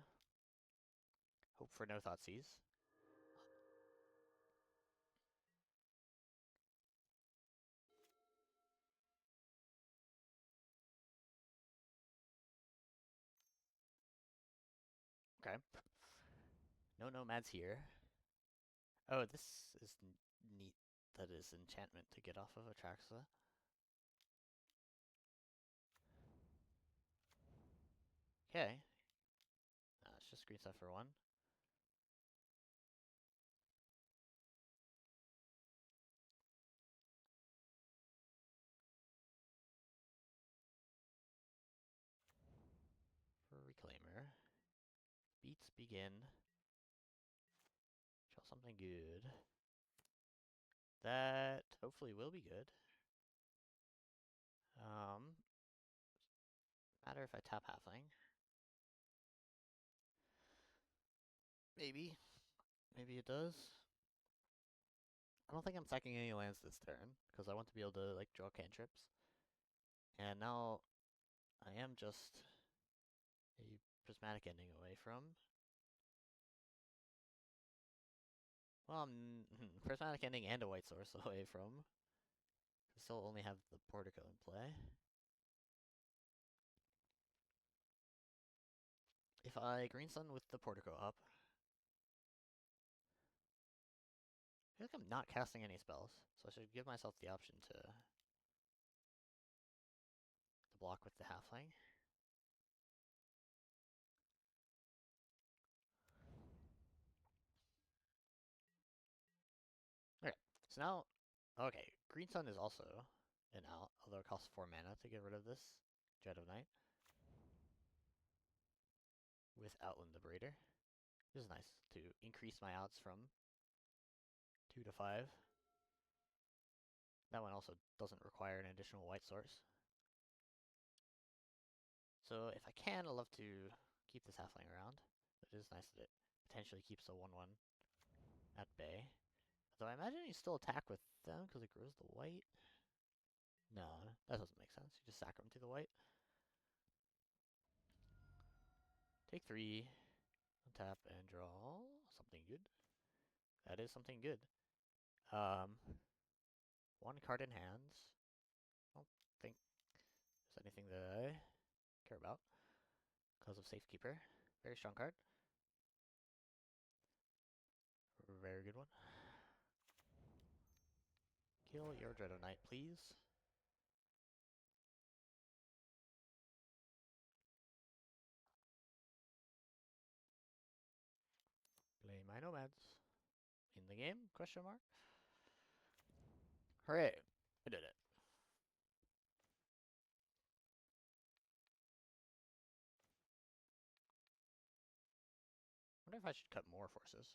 Hope for no Thoughtseize. Okay. No nomads here. Oh, this is neat. That is enchantment to get off of Atraxa. Okay. It's just green stuff for 1. For Reclaimer. Beats begin. Draw something good. That hopefully will be good. Matter if I tap halfling. Maybe. Maybe it does. I don't think I'm sacking any lands this turn, because I want to be able to, like, draw cantrips. And now, I am just a prismatic ending away from. Well, prismatic ending and a white source away from. I still only have the portico in play. If I green sun with the portico up, I feel like I'm not casting any spells, so I should give myself the option to block with the halfling. Okay, so now, okay, green sun is also an out, although it costs 4 mana to get rid of this Dread of Night with Outland Liberator. This is nice to increase my outs from 2 to 5. That one also doesn't require an additional white source. So if I can, I'd love to keep this halfling around. It is nice that it potentially keeps a 1/1 at bay. Though I imagine you still attack with them because it grows the white. No, that doesn't make sense. You just sack them to the white. Take 3, untap, and draw something good. That is something good. 1 card in hands. I don't think there's anything that I care about because of Safekeeper. Very strong card. Very good one. Heal your Dread Knight, please. Play my nomads. In the game? Question mark. Hooray! I did it. Wonder if I should cut more forces.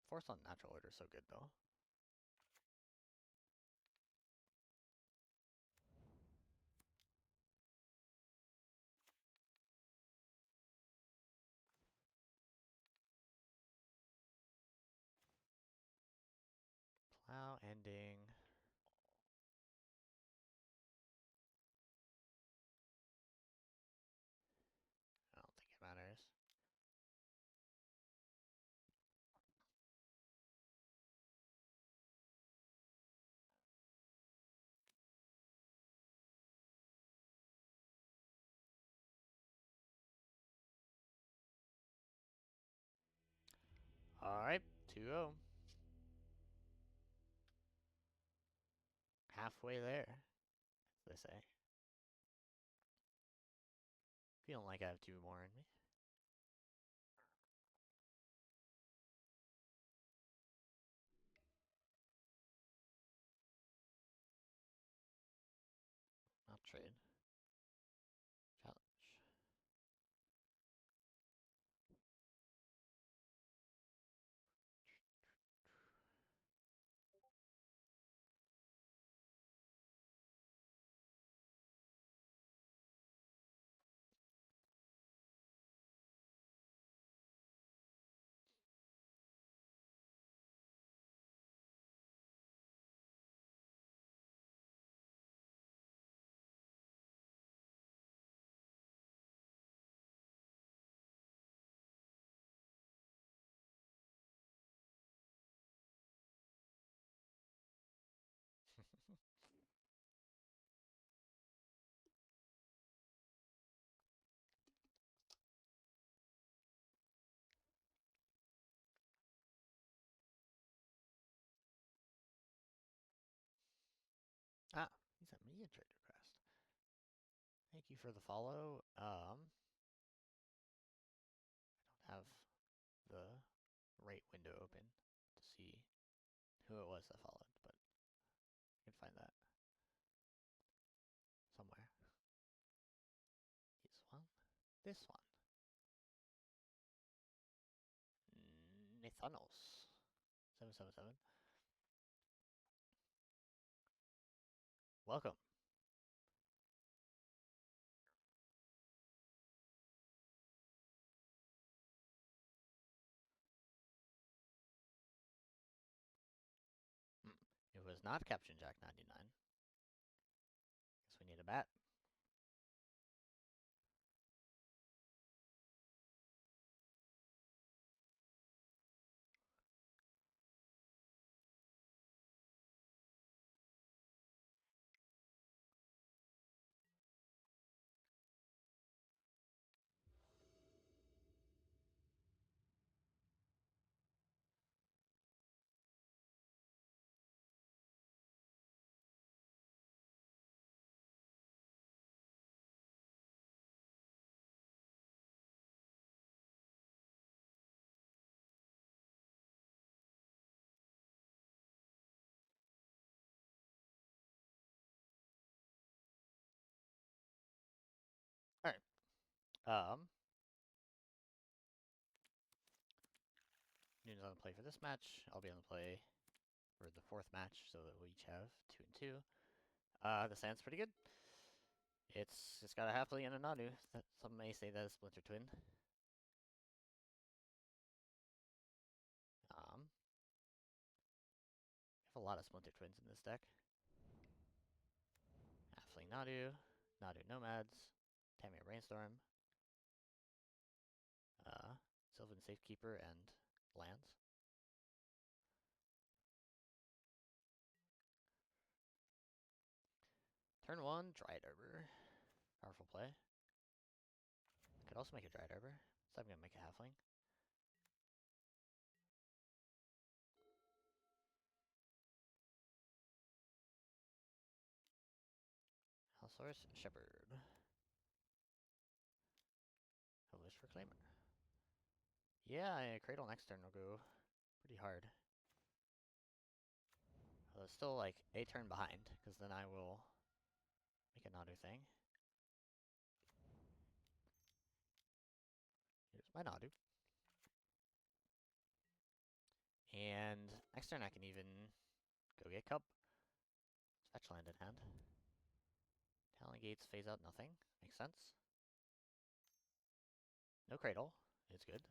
Force on natural order is so good though. Plow ending. I don't think it matters. Alright, 2-0. Halfway there, as they say. Feeling like I have 2 more in me. I'll trade. Challenge. Ah, he sent me a trade request. Thank you for the follow. I don't have the right window open to see who it was that followed, but I can find that somewhere. This one. This one. Nathanos. 777. Welcome. It was not Captain Jack 99. Guess we need a bat. Alright. Noon's on the play for this match. I'll be on the play for the 4th match, so that we each have 2 and 2. The sand's pretty good. It's got a halfling and a Nadu. Some may say that is Splinter Twin. We have a lot of Splinter Twins in this deck. Halfling Nadu, Nadu Nomads, Tamir Brainstorm, Sylvan Safekeeper, and lands. Turn 1, Dryad Arbor. Powerful play. Could also make a Dried Arbor, so I'm gonna make a Halfling. Allosaurus Shepherd. Hellish Reclaimer. Yeah, Cradle next turn will go pretty hard. Although it's still like a turn behind, because then I will make a Nadu thing. Here's my Nadu. And next turn I can even go get Cup. Fetch land in hand. Talon Gates phase out nothing. Makes sense. No Cradle. It's good.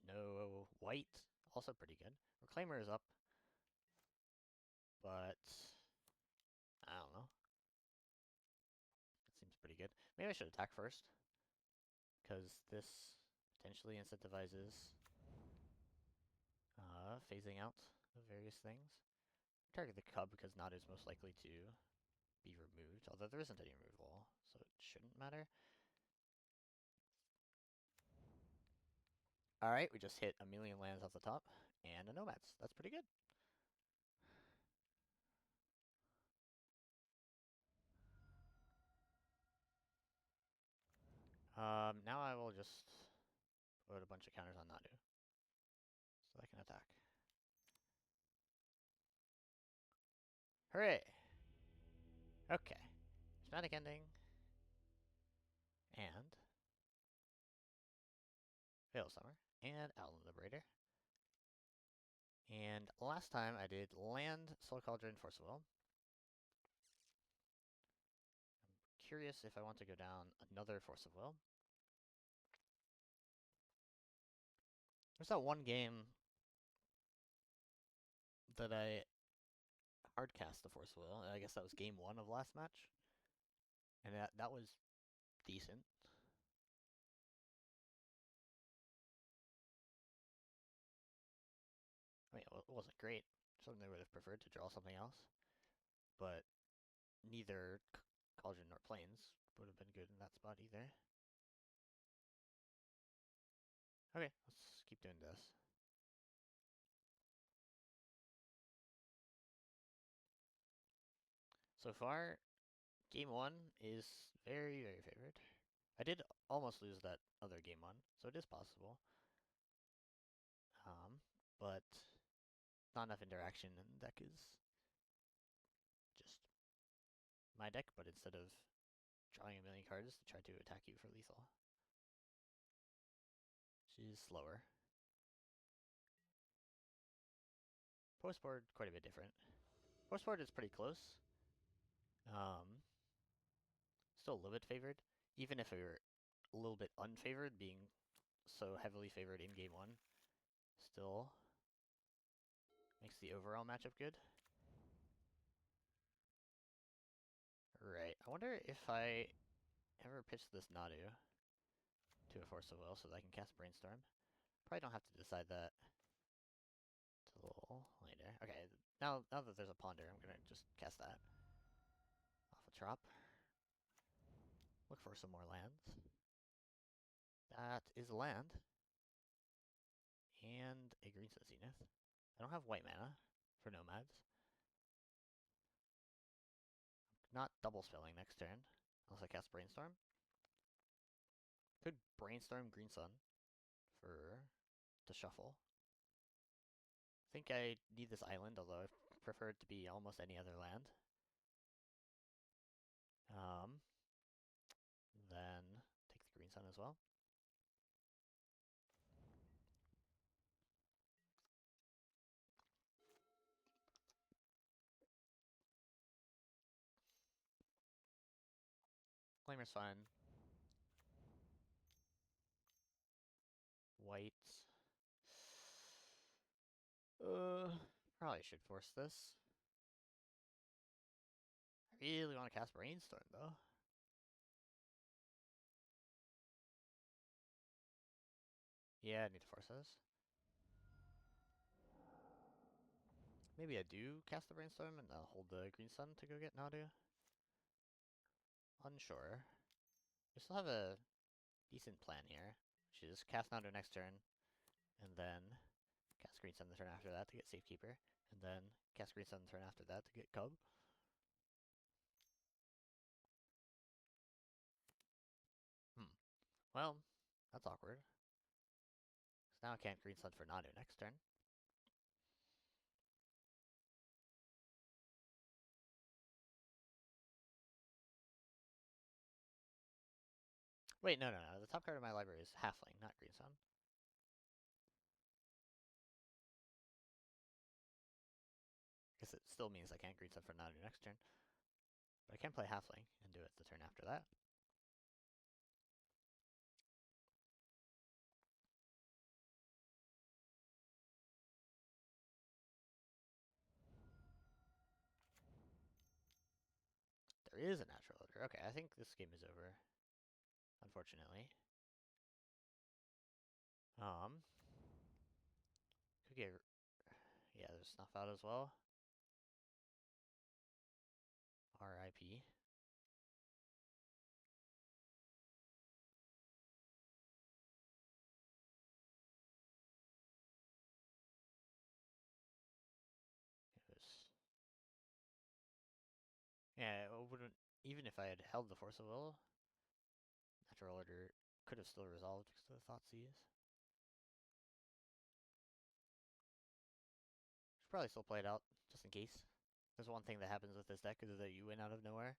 No White. Also pretty good. Reclaimer is up. But I don't know. That seems pretty good. Maybe I should attack first. Because this potentially incentivizes phasing out the various things. Target the Cub because Nadu is most likely to be removed, although there isn't any removal, so it shouldn't matter. Alright, we just hit a million lands off the top, and a Nomads. That's pretty good. Now I will just put a bunch of counters on Nadu, so I can attack. Hooray! Okay. Dramatic Ending. And Veil Summer. And Outland Liberator. And last time I did land, Soul Cauldron, Force of Will. I'm curious if I want to go down another Force of Will. There's that one game that I hardcast the Force of Will. I guess that was game 1 of last match. And that was decent. I mean, it wasn't great. Certainly would have preferred to draw something else. But neither Cauldron nor Plains would have been good in that spot either. Okay, let's keep doing this. So far, game 1 is very, very favored. I did almost lose that other game 1, so it is possible. But not enough interaction, and the deck is just my deck, but instead of drawing a million cards to try to attack you for lethal. She's slower. Postboard, quite a bit different. Postboard is pretty close. Still a little bit favored. Even if we were a little bit unfavored, being so heavily favored in game 1, still makes the overall matchup good. Right. I wonder if I ever pitch this Nadu to a Force of Will so that I can cast Brainstorm. Probably don't have to decide that till later. Okay, now that there's a Ponder, I'm gonna just cast that off a Trop. Look for some more lands. That is a land. And a Green Sun Zenith. I don't have white mana for Nomads. Not double spelling next turn, unless I cast Brainstorm. Could Brainstorm Green Sun for to shuffle. I think I need this island, although I prefer it to be almost any other land. Then take the Green Sun as well. Flamer's fine. White. Probably should force this. I really want to cast Brainstorm, though. Yeah, I need to force this. Maybe I do cast the Brainstorm and I'll hold the Green Sun to go get Nadu. Unsure. We still have a decent plan here, which is cast Nado next turn, and then cast Green Sun the turn after that to get Safekeeper, and then cast Green Sun the turn after that to get Cub. Well, that's awkward. So now I can't Green Sun for Nado next turn. Wait, no. The top card of my library is Halfling, not Green Sun. I guess it still means I can't Green Sun for Nado next turn. But I can play Halfling and do it the turn after that. There is a natural order. Okay, I think this game is over. Unfortunately. Could get... Yeah, there's Snuff Out as well. R.I.P. It was... Yeah, it wouldn't... Even if I had held the Force of Will, natural order could have still resolved because of the Thoughtseize. Should probably still play it out, just in case. There's one thing that happens with this deck is that you win out of nowhere.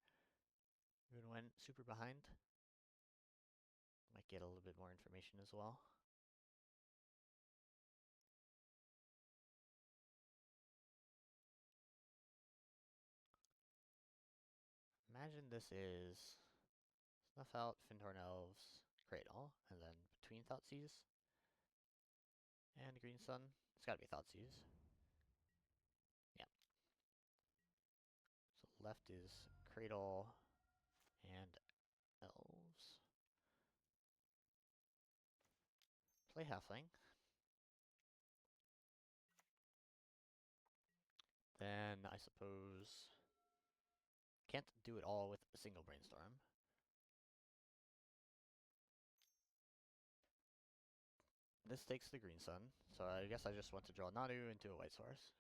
Even when super behind. Might get a little bit more information as well. Imagine this is Snuff Out, Findhorn Elves, Cradle, and then between Thoughtseize and Green Sun. It's gotta be Thoughtseize. Yeah. So left is Cradle and Elves. Play Halfling. Then I suppose can't do it all with a single Brainstorm. This takes the Green Sun, so I guess I just want to draw Nadu into a white source.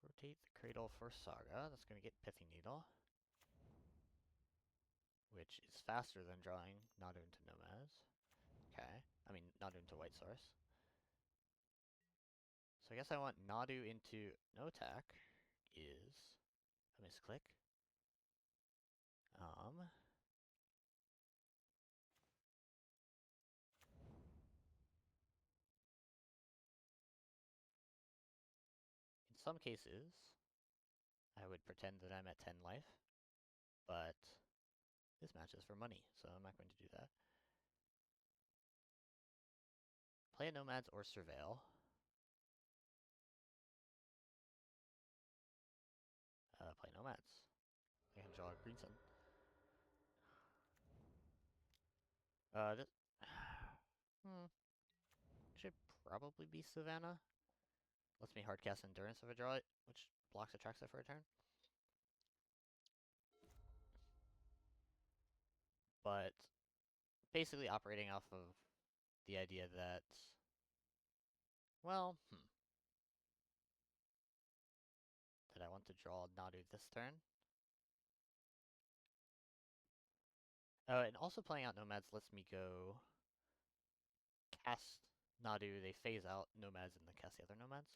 Rotate the Cradle for Saga. That's going to get Pithing Needle, which is faster than drawing Nadu into Nomads. Okay. I mean, Nadu into White Source. So I guess I want Nadu into no attack is a misclick. In some cases, I would pretend that I'm at 10 life, but this match is for money, so I'm not going to do that. Play a Nomads or Surveil. Play Nomads. I can draw a Green Sun. This... Should probably be Savannah. Lets me hardcast Endurance if I draw it, which blocks Atraxa for a turn. But basically operating off of the idea that, well, that I want to draw Nadu this turn. And also playing out Nomads lets me go cast Nadu, they phase out Nomads, and then cast the other Nomads.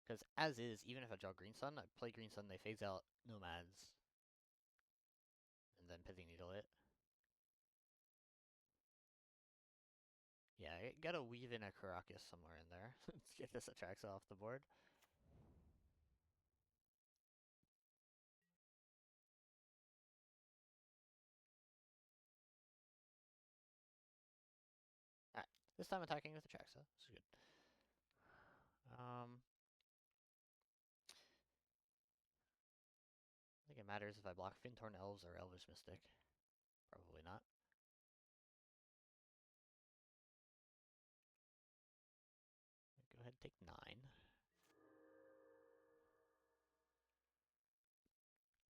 Because as is, even if I draw Green Sun, I play Green Sun, they phase out Nomads, and then Pithing Needle it. Yeah, I gotta weave in a Caracas somewhere in there to get this Atraxa off the board. Alright, this time attacking with Atraxa. This is good. I think it matters if I block Fintorn Elves or Elvish Mystic. Probably not. take 9.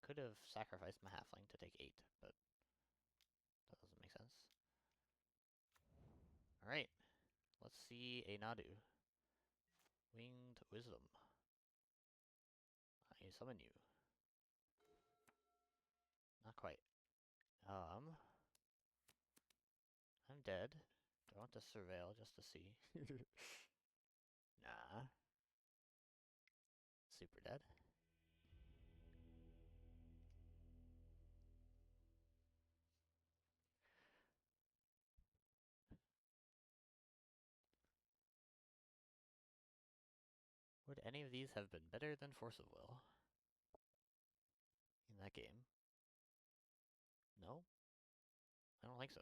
Could have sacrificed my halfling to take 8, but that doesn't make sense. Alright, let's see a Nadu. Winged Wisdom. I summon you. Not quite. I'm dead. Do I want to surveil just to see? Nah. Super dead. Would any of these have been better than Force of Will in that game? No? I don't think so.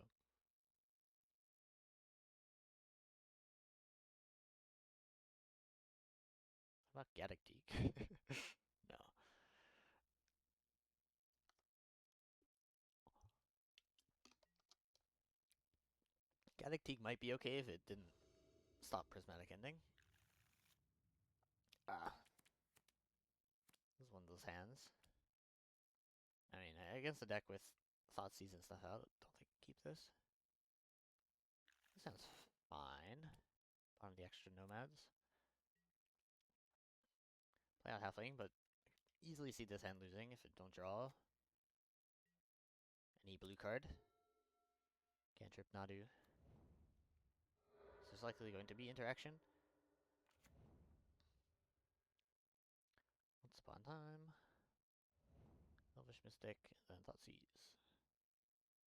How about Gaddock? No. Gaddock might be okay if it didn't stop Prismatic Ending. Ah. This is one of those hands. I mean, against a deck with Thoughtseize and stuff, I don't think keep this. This sounds fine. On the extra nomads. Play out halfling, but easily see this hand losing if it don't draw any blue card. Cantrip Nadu. So there's likely going to be interaction. Once upon a time. Elvish Mystic, then Thoughtseize.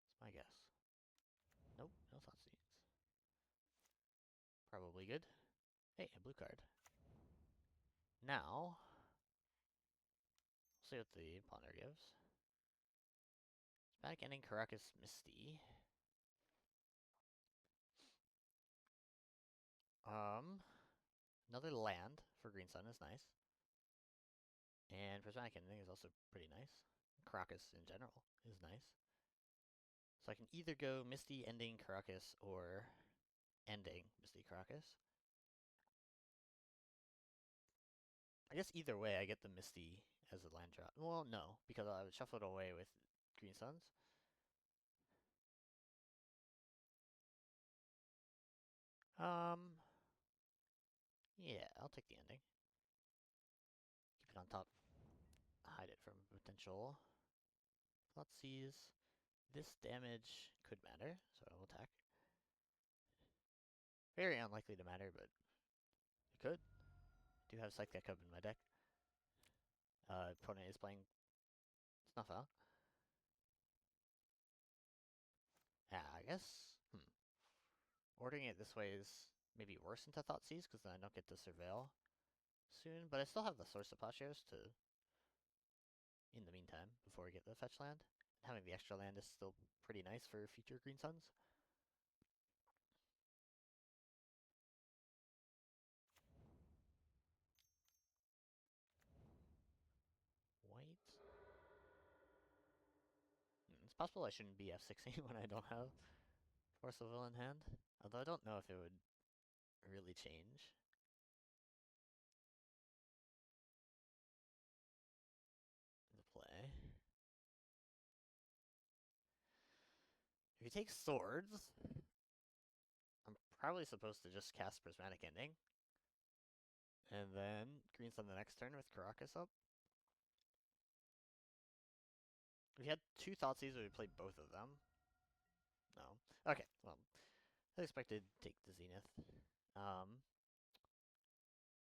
That's my guess. Nope, no Thoughtseize. Probably good. Hey, a blue card. Now, we'll see what the Ponder gives. Spatic Ending, Caracas, Misty. Another land for Green Sun is nice. And Prismatic Ending is also pretty nice. Caracas in general is nice. So I can either go Misty ending Caracas or ending Misty Caracas. I guess either way I get the Misty as a land drop. Well, no, because I would shuffle it away with Green Suns. Yeah, I'll take the ending. Keep it on top. Hide it from potential. Thoughtseize. This damage could matter, so I will attack. Very unlikely to matter, but it could. I do have Psychic Cub in my deck. Opponent is playing Snuff Out. Yeah, I guess. Ordering it this way is maybe worse into Thoughtseize, because then I don't get to Surveil soon, but I still have the Source of Pashos to, in the meantime, before we get the fetch land. Having the extra land is still pretty nice for future Green Suns. White. It's possible I shouldn't be F6ing when I don't have Force of Will in hand, although I don't know if it would really change. The play. If he takes swords, I'm probably supposed to just cast Prismatic Ending. And then Green's on the next turn with Caracas up. If he had two Thoughtseize, we would play both of them. No. Okay, well, I expected to take the Zenith.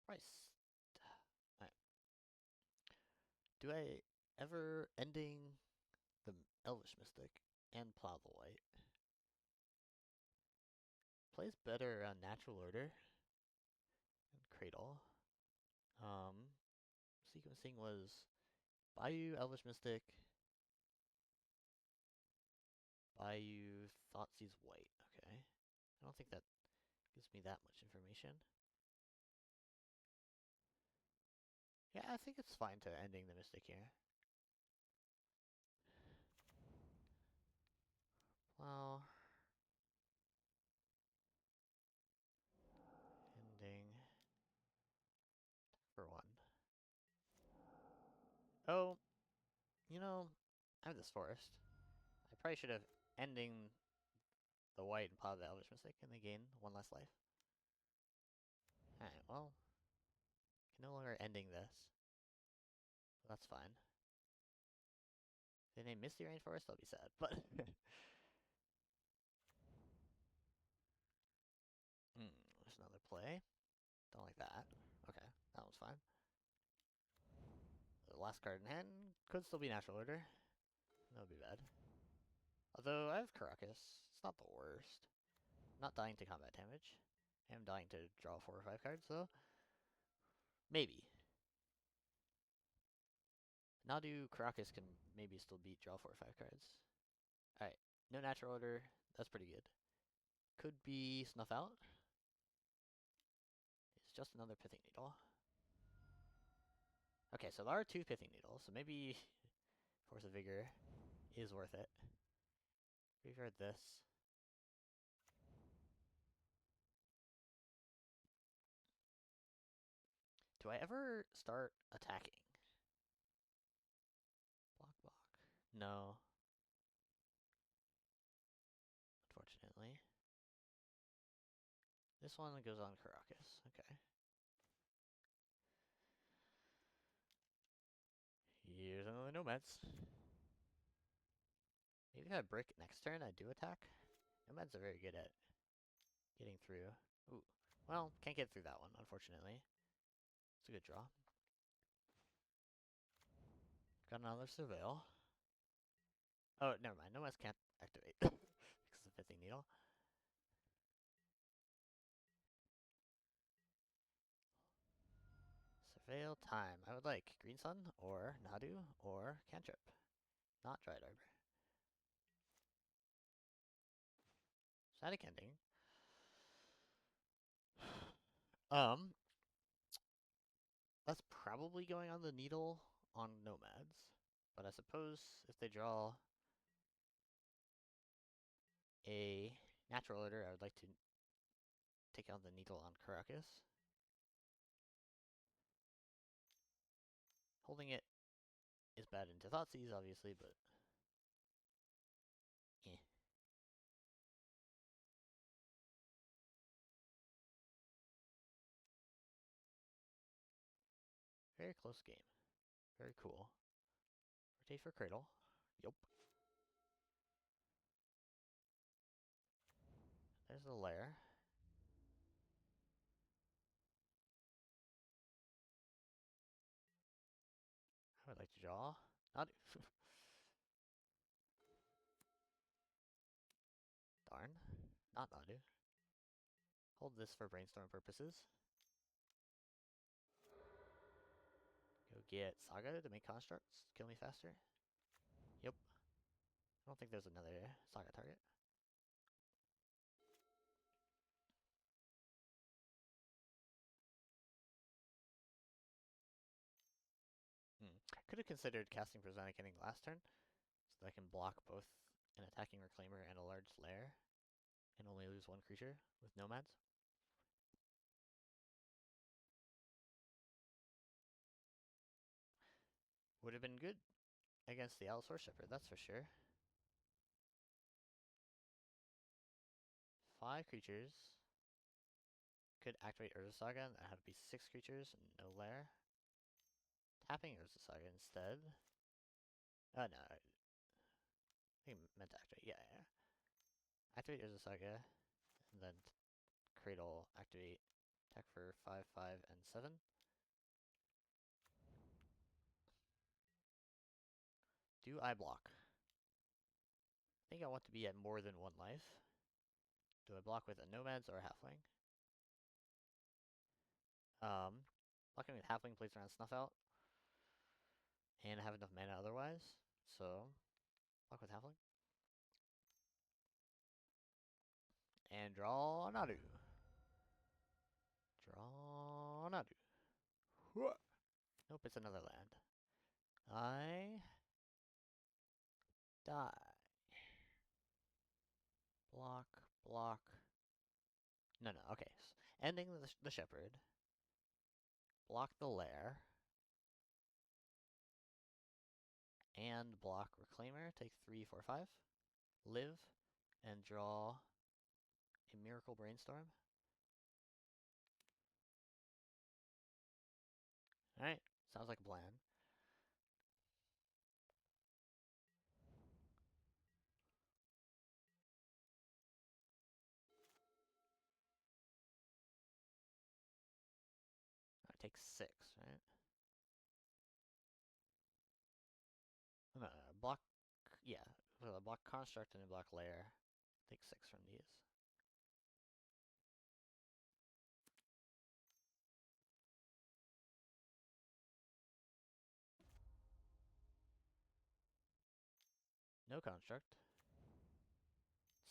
Price. Right. Do I ever ending the Elvish Mystic and plow the white? Plays better on Natural Order and Cradle. Sequencing was Bayou, Elvish Mystic, Bayou, Thoughtseize, white. Okay. I don't think that gives me that much information. Yeah, I think it's fine to ending the Mystic here. Well, ending. Oh, you know, I have this forest. I probably should have ending the white and pot of the Elvish Mystic, and they gain one less life. Alright, well, can no longer ending this. That's fine. If they name Misty Rainforest, I'll be sad, but... there's another play. Don't like that. Okay, that one's fine. The last card in hand could still be Natural Order. That would be bad. Although I have Caracas. It's not the worst. I'm not dying to combat damage. I am dying to draw 4 or 5 cards, though. Maybe. Nadu Caracas can maybe still beat draw 4 or 5 cards. Alright, no Natural Order. That's pretty good. Could be Snuff Out. It's just another Pithing Needle. Okay, so there are 2 Pithing Needles, so maybe Force of Vigor is worth it. Graveyard this. Do I ever start attacking? Block, block. No. Unfortunately. This one goes on Caracas. Okay. Here's another Nomads. Maybe if I brick next turn, I do attack. Nomads are very good at getting through. Ooh. Well, can't get through that one, unfortunately. It's a good draw. Got another Surveil. Oh, never mind. Nomads can't activate because of Pithing Needle. Surveil time. I would like Green Sun, or Nadu, or Cantrip. Not Dried Arbor. Static Ending. That's probably going on the Needle on Nomads. But I suppose if they draw a Natural Order, I would like to take out the Needle on Caracas. Holding it is bad into Thoughtseize, obviously, but... eh. Very close game. Very cool. Rotate for Cradle. Yup. There's the lair. I would like to draw. Not darn. Not Nadu. Hold this for brainstorm purposes. Go get Saga to make constructs. Kill me faster. Yep. I don't think there's another Saga target. Could have considered casting Prismatic Ending last turn, so that I can block both an attacking Reclaimer and a large lair, and only lose 1 creature with Nomads. Would have been good against the Allosaurus Shepherd, that's for sure. 5 creatures. Could activate Urza Saga, and that have to be 6 creatures and no lair. Tapping Urza Saga instead. No, I think I meant to activate. Yeah. Activate Urza Saga, and then Cradle, activate, attack for 5, 5, and 7. Do I block? I think I want to be at more than 1 life. Do I block with a Nomads or a Halfling? Blocking with Halfling plays around Snuff Out. And I have enough mana otherwise, so block with Halfling. And draw Nadu. Draw Nadu. Nope, it's another land. I die. Block, block. No, okay. Ending the Shepherd. Block the lair. and block Reclaimer, take 3, 4, 5, live, and draw a Miracle Brainstorm. Alright, sounds like a plan. I take 6, right? Block, yeah, block Construct and a block Lair. Take 6 from these. No Construct.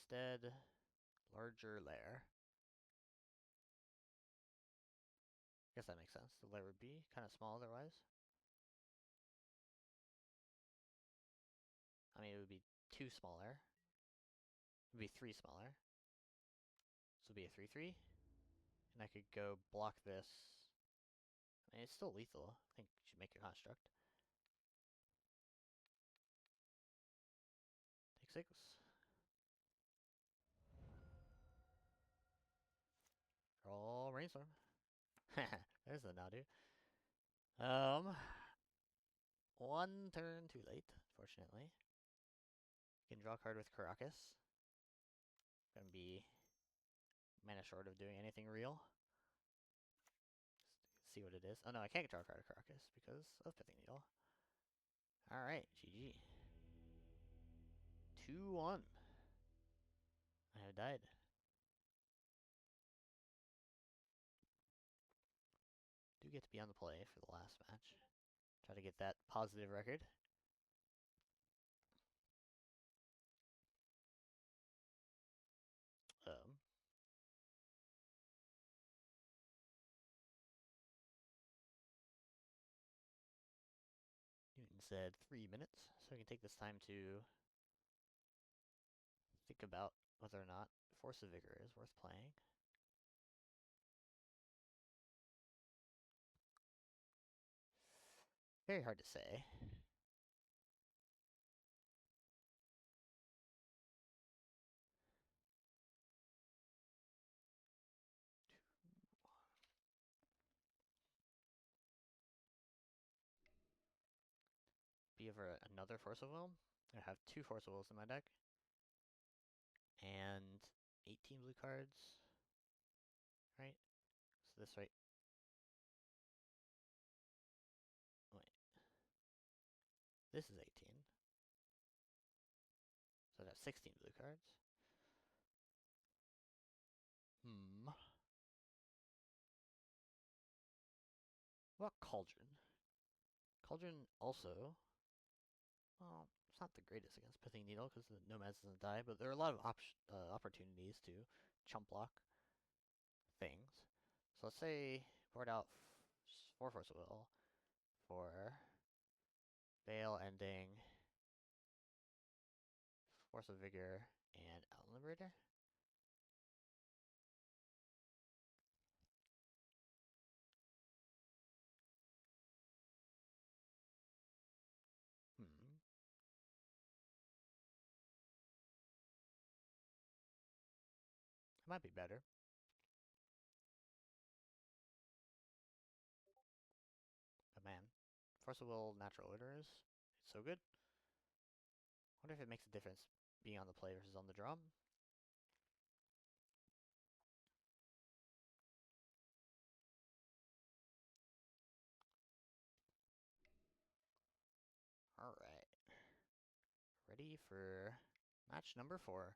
Instead, larger Lair. Guess that makes sense. The layer would be kind of small otherwise. I mean, it would be 2 smaller. It would be 3 smaller. So it would be a 3/3. And I could go block this. I mean, it's still lethal. I think you should make your construct. Take 6. Draw Rainstorm. There's the Nadu. 1 turn too late, unfortunately. You can draw a card with Caracas. Gonna be mana short of doing anything real. Let's see what it is. Oh no, I can't draw a card with Caracas because of Pithing Needle. Alright, GG. 2-1. I have died. Do get to be on the play for the last match. Try to get that positive record. Newton said 3 minutes, so we can take this time to think about whether or not Force of Vigor is worth playing. Very hard to say. Be over another Force of Will. I have 2 Force of Wills in my deck. And 18 blue cards. Right? So this right. Wait. This is 18. So I have 16 blue cards. What about Cauldron? Cauldron also, well, it's not the greatest against Pithing Needle because the Nomads doesn't die, but there are a lot of opportunities to chump block things. So let's say board out 4 Force of Will for Veil Ending, Force of Vigor, and Outland Liberator. It might be better. But man, Force of Will Natural Order is so good. Wonder if it makes a difference being on the play versus on the drum. Alright. Ready for match number 4.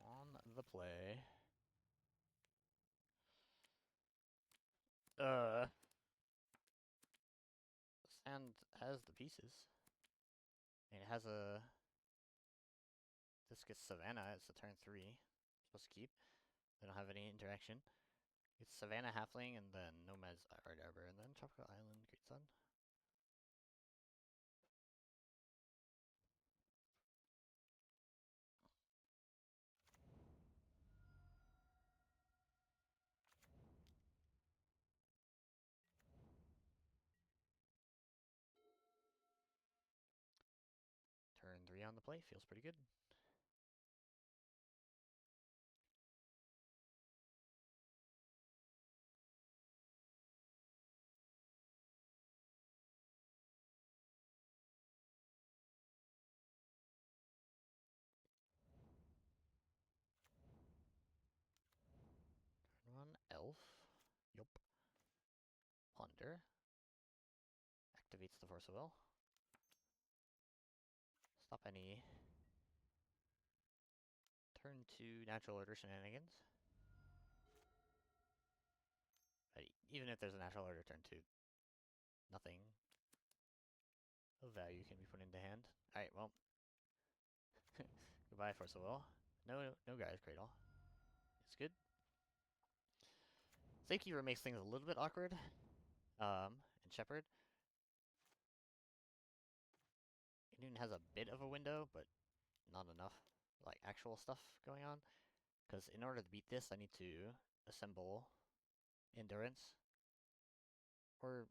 On the play. Sand has the pieces. And it has a... This gets Savannah, it's a turn 3. Supposed to keep. They don't have any interaction. It's Savannah Halfling and then Nomad's Art Arbor and then Tropical Island Great Sun. on the play feels pretty good. Turn 1, Elf. Yup. Ponder. Activates the Force of Will. Stop any turn 2 natural order shenanigans. But even if there's a natural order turn 2, nothing of value can be put into hand. Alright, well. Goodbye, Force of Will. No Guy's Cradle. It's good. Safekeeper makes things a little bit awkward. And Shepherd. Noon has a bit of a window, but not enough, like, actual stuff going on. Because in order to beat this, I need to assemble Endurance. Or,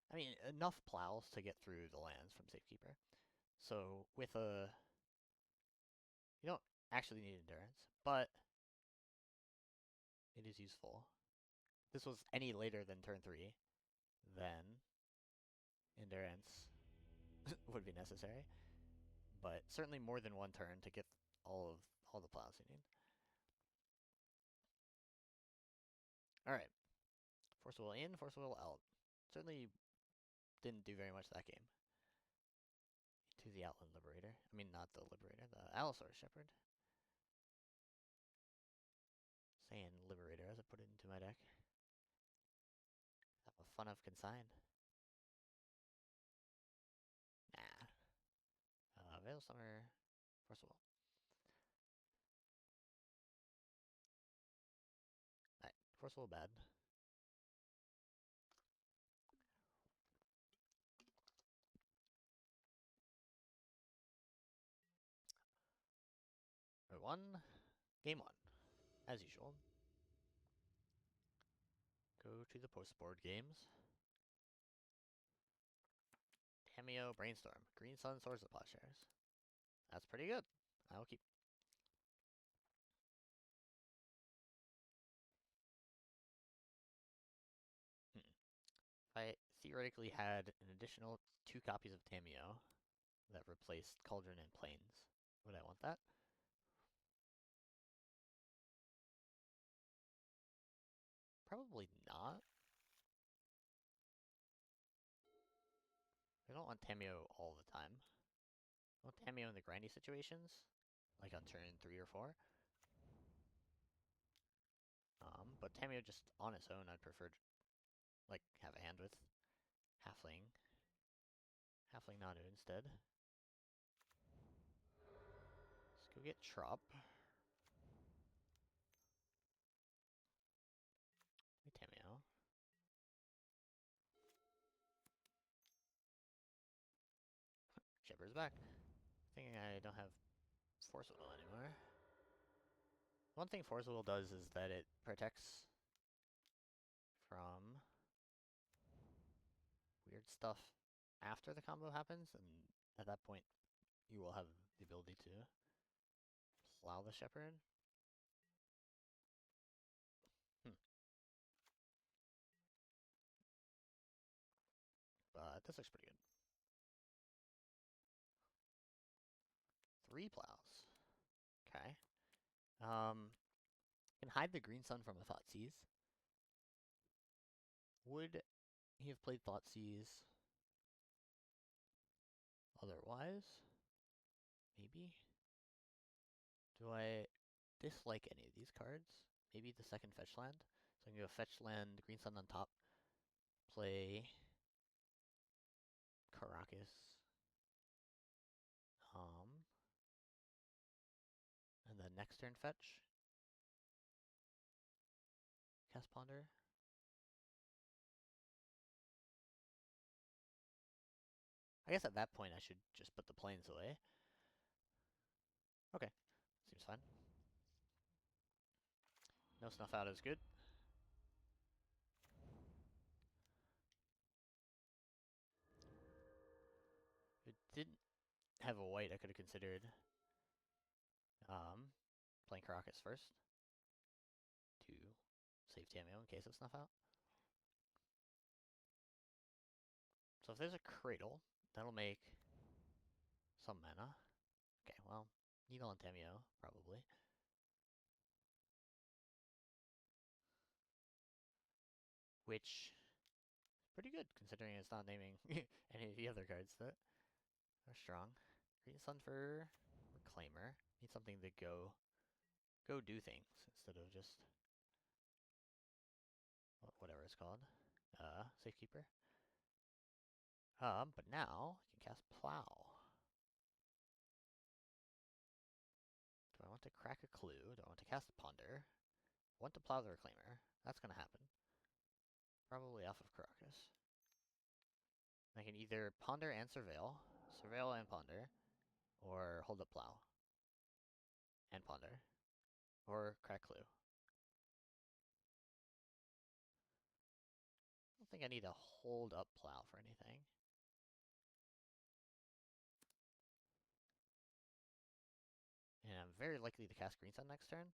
I mean, enough plows to get through the lands from Safekeeper. So, with a... You don't actually need Endurance, but it is useful. If this was any later than turn 3, then Endurance would be necessary. But certainly more than one turn to get all the plows you need. Alright. Force Will in, Force Will out. Certainly didn't do very much that game. To the Outland Liberator. I mean, not the Liberator, the Allosaurus Shepherd. Saying Liberator as I put it into my deck. Have a fun of Consign. Nah. Veil Summer, Force Will. Alright, Force Will bad. Game 1. As usual. Go to the post-board games. Cameo Brainstorm. Green Sun Swords of Plowshares. That's pretty good. I'll keep. If I theoretically had an additional 2 copies of Tameo that replaced Cauldron and Plains, would I want that? Probably not. I don't want Tameo all the time. I want Tameo in the grindy situations, like on turn 3 or 4. But Tameo just on its own, I'd prefer, like, have a hand with Halfling Nadu instead. Let's go get Trop. Tameo. Shepherd's back. Thinking I don't have Force Will anymore. One thing Force Will does is that it protects from weird stuff after the combo happens, and at that point you will have the ability to plow the Shepherd. But this looks pretty good. 3 plows. Okay. Can hide the Green Sun from a Thoughtseize. Would he have played Thoughtseize otherwise? Maybe? Do I dislike any of these cards? Maybe the second fetch land? So I can go fetch land, Green Sun on top, play Caracas. And then next turn fetch. Cast Ponder. I guess at that point I should just put the planes away. Okay, seems fine. No Snuff Out is good. It didn't. have a white, I could have considered playing Caracas first to save Tameo in case of Snuff Out. So if there's a Cradle, that'll make some mana. Okay, well, Needle and Tameo, probably. Which is pretty good, considering it's not naming any of the other cards that are strong. Green Sun for Reclaimer. Need something to go do things instead of just whatever it's called. Safekeeper. But now I can cast Plow. Do I want to crack a clue? Do I want to cast Ponder? I want to Plow the Reclaimer. That's gonna happen. Probably off of Caracas. I can either Ponder and Surveil, Surveil and Ponder, or hold up Plow and Ponder, or crack Clue. I don't think I need to hold up Plow for anything. And I'm very likely to cast Green Sun next turn.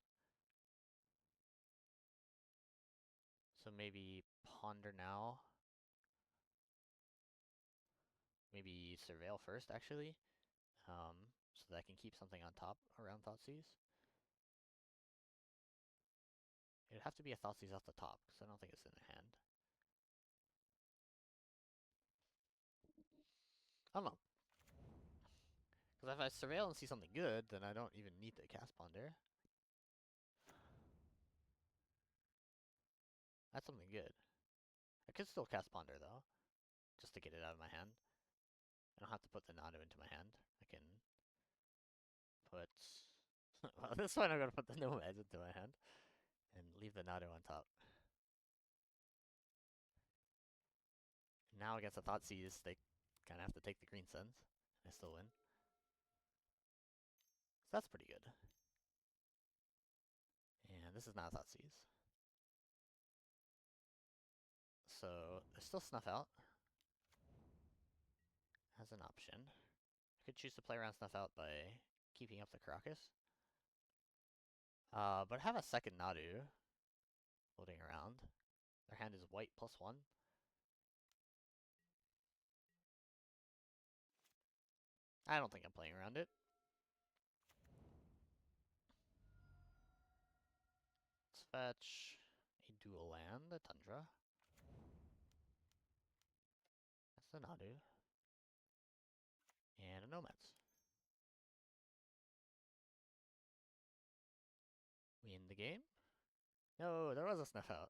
So maybe Ponder now. Maybe Surveil first, actually. So that I can keep something on top around Thoughtseize. It'd have to be a Thoughtseize off the top, because I don't think it's in the hand. I don't know. Because if I Surveil and see something good, then I don't even need to cast Ponder. That's something good. I could still cast Ponder, though, just to get it out of my hand. I don't have to put the Nadu into my hand. I can put... well, at this point I'm going to put the Nomads into my hand and leave the Nadu on top. Now against the Thoughtseize, they kind of have to take the Green Suns. I still win. So that's pretty good. And this is not Thoughtseize. So there's still Snuff Out as an option. I could choose to play around Snuff Out by keeping up the Caracas. But I have a second Nadu floating around. Their hand is white +1. I don't think I'm playing around it. Let's fetch a dual land, a Tundra. That's the Nadu. And a Nomads. We end the game? No, there was a Snuff Out.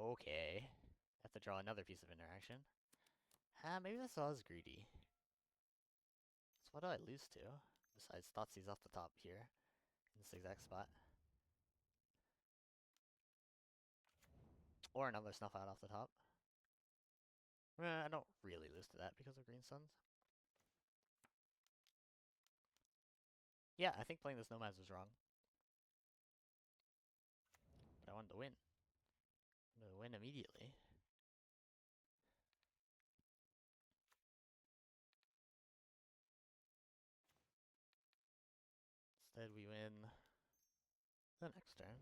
Okay. Have to draw another piece of interaction. Maybe this was greedy. So what do I lose to? Besides Thoughtseize off the top here. In this exact spot. Or another Snuff Out off the top. I don't really lose to that because of Green Suns. Yeah, I think playing this Nomads was wrong. But I wanted to win. I wanted to win immediately. Instead we win the next turn.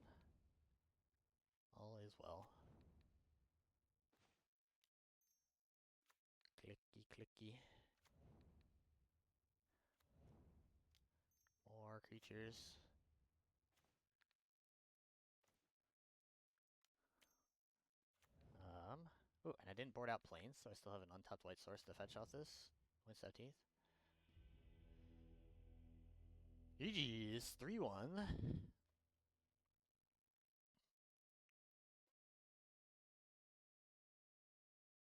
All is well. Clicky clicky. More creatures. Ooh, and I didn't board out planes, so I still have an untapped white source to fetch off this. With 17th. GG's 3-1.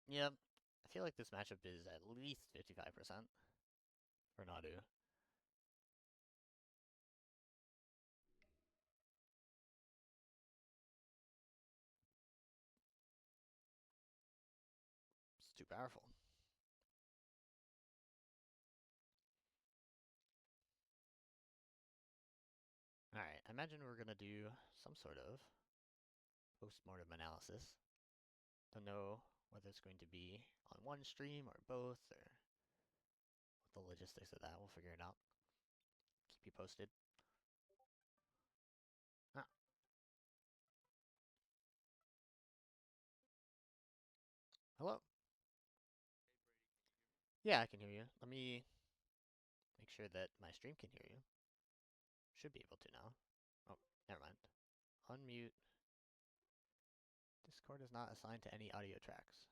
Yep. I feel like this matchup is at least 55% for Nadu. It's too powerful. Alright, I imagine we're gonna do some sort of post-mortem analysis. Don't know whether it's going to be on one stream or both, or the logistics of that, we'll figure it out. Keep you posted. Ah, hello. Yeah, I can hear you. Let me make sure that my stream can hear you. Should be able to now. Oh, never mind. Unmute. Discord is not assigned to any audio tracks.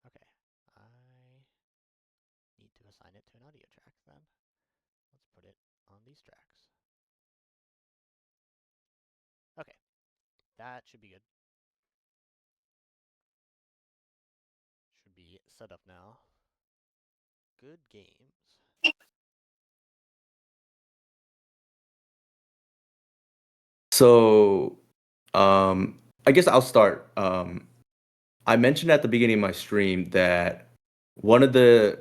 Okay. I need to assign it to an audio track then. Let's put it on these tracks. Okay. That should be good. Should be set up now. Good games. So, I guess I'll start. I mentioned at the beginning of my stream that one of the,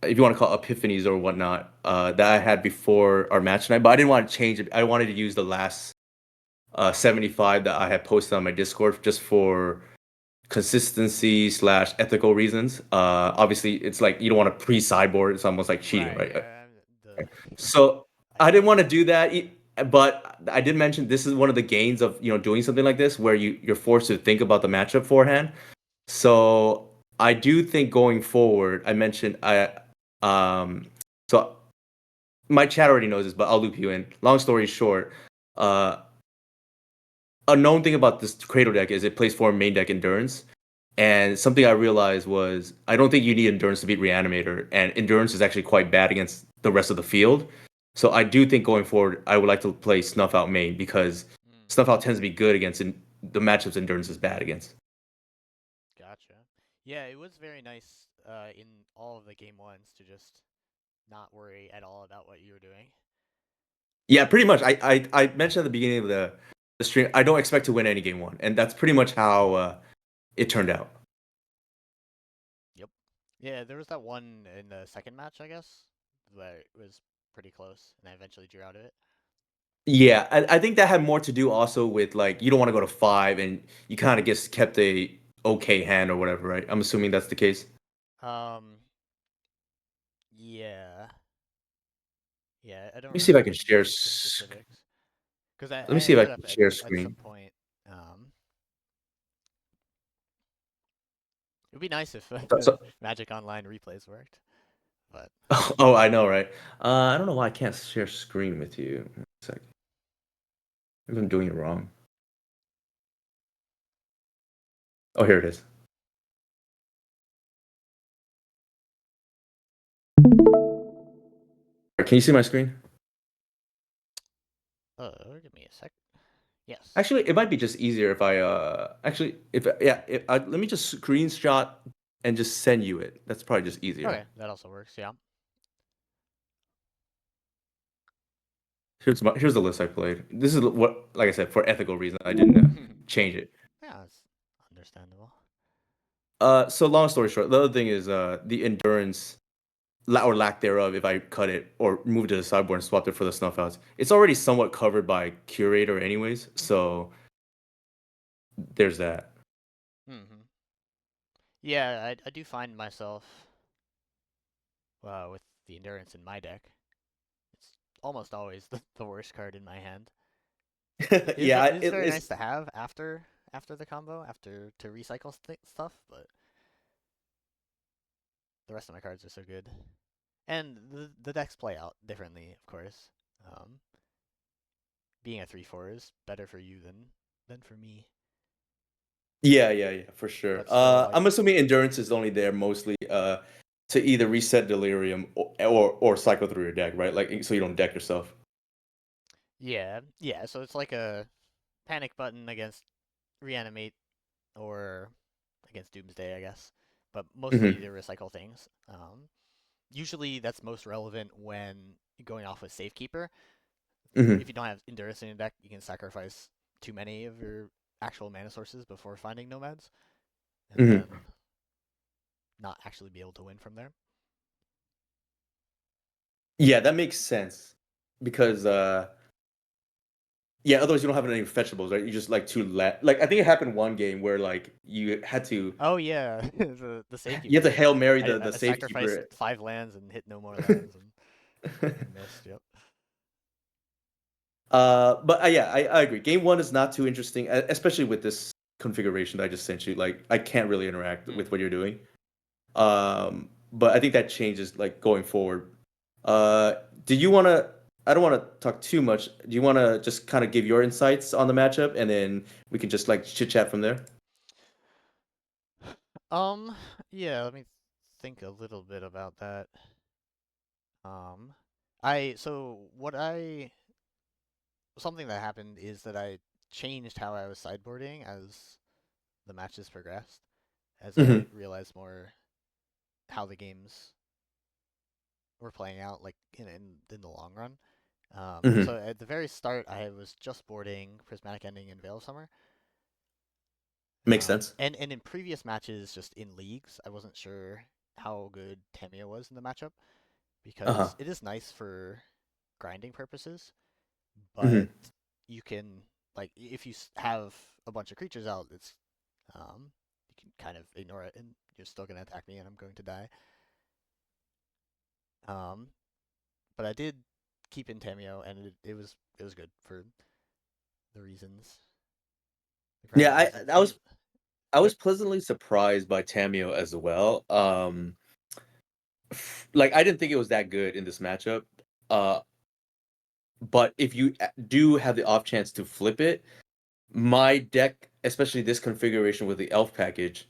if you want to call it epiphanies or whatnot, that I had before our match tonight, but I didn't want to change it. I wanted to use the last 75 that I had posted on my Discord just for consistency slash ethical reasons. Obviously, it's like you don't want to pre-sideboard. It's almost like cheating, right? So I didn't want to do that, but I did mention this is one of the gains of doing something like this, where you're forced to think about the matchup beforehand. So I do think going forward, I mentioned so my chat already knows this, but I'll loop you in. Long story short, uh, a known thing about this Cradle deck is it plays for main deck Endurance. And something I realized was I don't think you need Endurance to beat Reanimator, and Endurance is actually quite bad against the rest of the field. So I do think going forward, I would like to play Snuff Out main because Snuff Out tends to be good against the matchups Endurance is bad against. Gotcha. Yeah, it was very nice in all of the game ones to just not worry at all about what you were doing. Yeah, pretty much. I mentioned at the beginning of the stream, I don't expect to win any game one, and that's pretty much how it turned out. Yep. Yeah, there was that one in the second match, I guess, that was pretty close, and I eventually drew out of it. Yeah, I think that had more to do also with like you don't want to go to 5, and you kind of just kept a okay hand or whatever, right? I'm assuming that's the case. Yeah. Yeah, I Let don't me see if I remember can share. the specifics. Because I Let me see if I ended can up share at some screen. point, it'd be nice if So, the so- Magic Online replays worked, but oh, I know, right? I don't know why I can't share screen with you. 1 second. Maybe I'm doing it wrong. Oh, here it is. Can you see my screen? give me a sec. Yes. Actually, it might be just easier if I actually if yeah let me just screenshot and just send you it. That's probably just easier. Okay, that also works. Yeah. Here's the list I played. This is what, like I said, for ethical reasons, I didn't change it. Yeah, it's understandable. So long story short, the other thing is the endurance or lack thereof. If I cut it or move it to the sideboard and swapped it for the snuff outs, it's already somewhat covered by curator, anyways. So there's that. Yeah, I do find myself with the endurance in my deck. It's almost always the worst card in my hand. Yeah, It is very it's nice to have after the combo, after to recycle stuff, but the rest of my cards are so good. And the decks play out differently, of course. Um, being a 3/4 is better for you than for me. yeah, for sure. But still, like, I'm assuming endurance is only there mostly to either reset delirium or cycle through your deck, right? Like so you don't deck yourself. yeah. So it's like a panic button against reanimate or against Doomsday, I guess. But mostly Hmm to recycle things. Usually that's most relevant when going off with Safekeeper. If hmm you don't have Endurance in your deck, you can sacrifice too many of your actual mana sources before finding Nomads, and hmm then not actually be able to win from there. Yeah, that makes sense because Yeah, otherwise you don't have any fetchables, right? You just like like I think it happened one game where like you had to Oh yeah, the you had to safekeeper. Hail Mary I the sacrificed safekeeper. 5 lands and hit no more lands and missed. Yep. But yeah, I agree. Game one is not too interesting, especially with this configuration that I just sent you. Like, I can't really interact with what Hmm. you're doing. But I think that changes like going forward. Do you want to? I don't want to talk too much. Do you want to just kind of give your insights on the matchup, and then we can just like chit chat from there? Um, yeah, let me think a little bit about that. Um, so what I something that happened is that I changed how I was sideboarding as the matches progressed, as I Hmm. realized more how the games were playing out, like in the long run. So Hmm. at the very start, I was just boarding Prismatic Ending and Veil of Summer. Makes sense. And in previous matches, just in leagues, I wasn't sure how good Tamio was in the matchup Uh huh. because it is nice for grinding purposes, but Hmm. you can like if you have a bunch of creatures out, it's you can kind of ignore it and you're still gonna attack me and I'm going to die. Um, but I did keep in Tamio and it was good for the reasons, the Yeah, grinding reasons. I And was I was pleasantly surprised by Tamio as well. Like I didn't think it was that good in this matchup. Uh, but if you do have the off chance to flip it, my deck, especially this configuration with the elf package,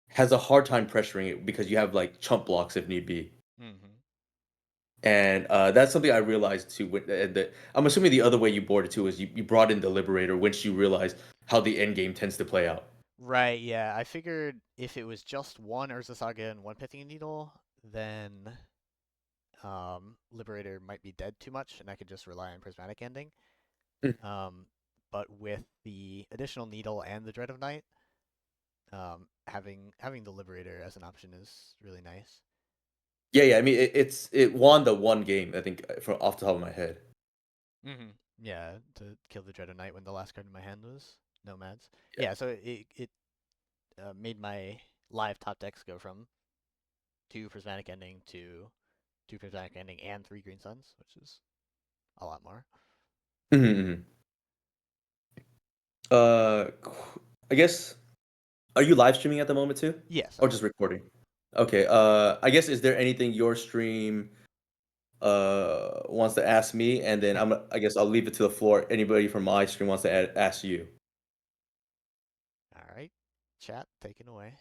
has a hard time pressuring it because you have like chump blocks if need be. hmm And that's something I realized too. I'm assuming the other way you board it too is you brought in the Liberator once you realize how the end game tends to play out. Right, yeah. I figured if it was just one Urza Saga and one Pithing Needle, then Liberator might be dead too much, and I could just rely on Prismatic Ending. Mm. Um, but with the additional Needle and the Dread of Night, having the Liberator as an option is really nice. Yeah, yeah. I mean, it won the one game I think from off the top of my head. Yeah, to kill the Dread of Night when the last card in my hand was Nomads. Yeah. Yeah, so it made my live top decks go from two Prismatic Ending to two Prismatic Ending and three Green Suns, which is a lot more. Hmm. Uh, I guess are you live streaming at the moment too, Yes, I or am. just recording? Okay. I guess is there anything your stream wants to ask me, and then I guess I'll leave it to the floor. Anybody from my stream wants to ask you. All right, chat, taken away.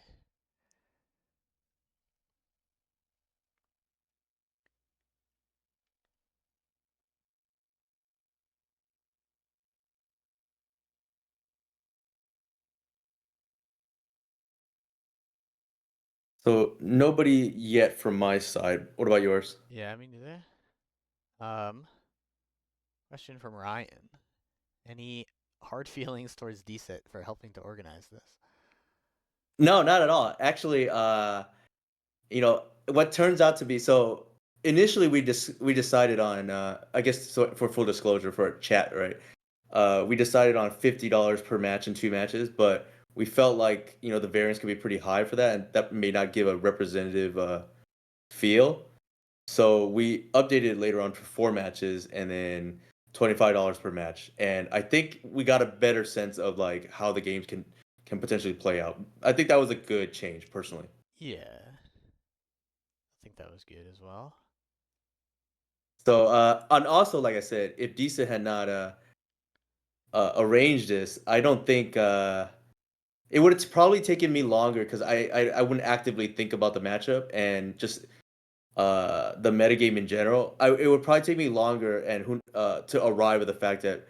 So nobody yet from my side. What about yours? Yeah, me neither. Um, question from Ryan. Any hard feelings towards DSET for helping to organize this? No, not at all. Actually, what turns out to be so initially we decided on I guess so for full disclosure for chat, right? We decided on $50 per match in 2 matches, but we felt like, the variance could be pretty high for that, and that may not give a representative feel. So we updated it later on for 4 matches and then $25 per match. And I think we got a better sense of like how the games can potentially play out. I think that was a good change personally. Yeah, I think that was good as well. So and also like I said, if Disa had not arranged this, I don't think it would have probably taken me longer because I wouldn't actively think about the matchup and just the metagame in general. It would probably take me longer and to arrive at the fact that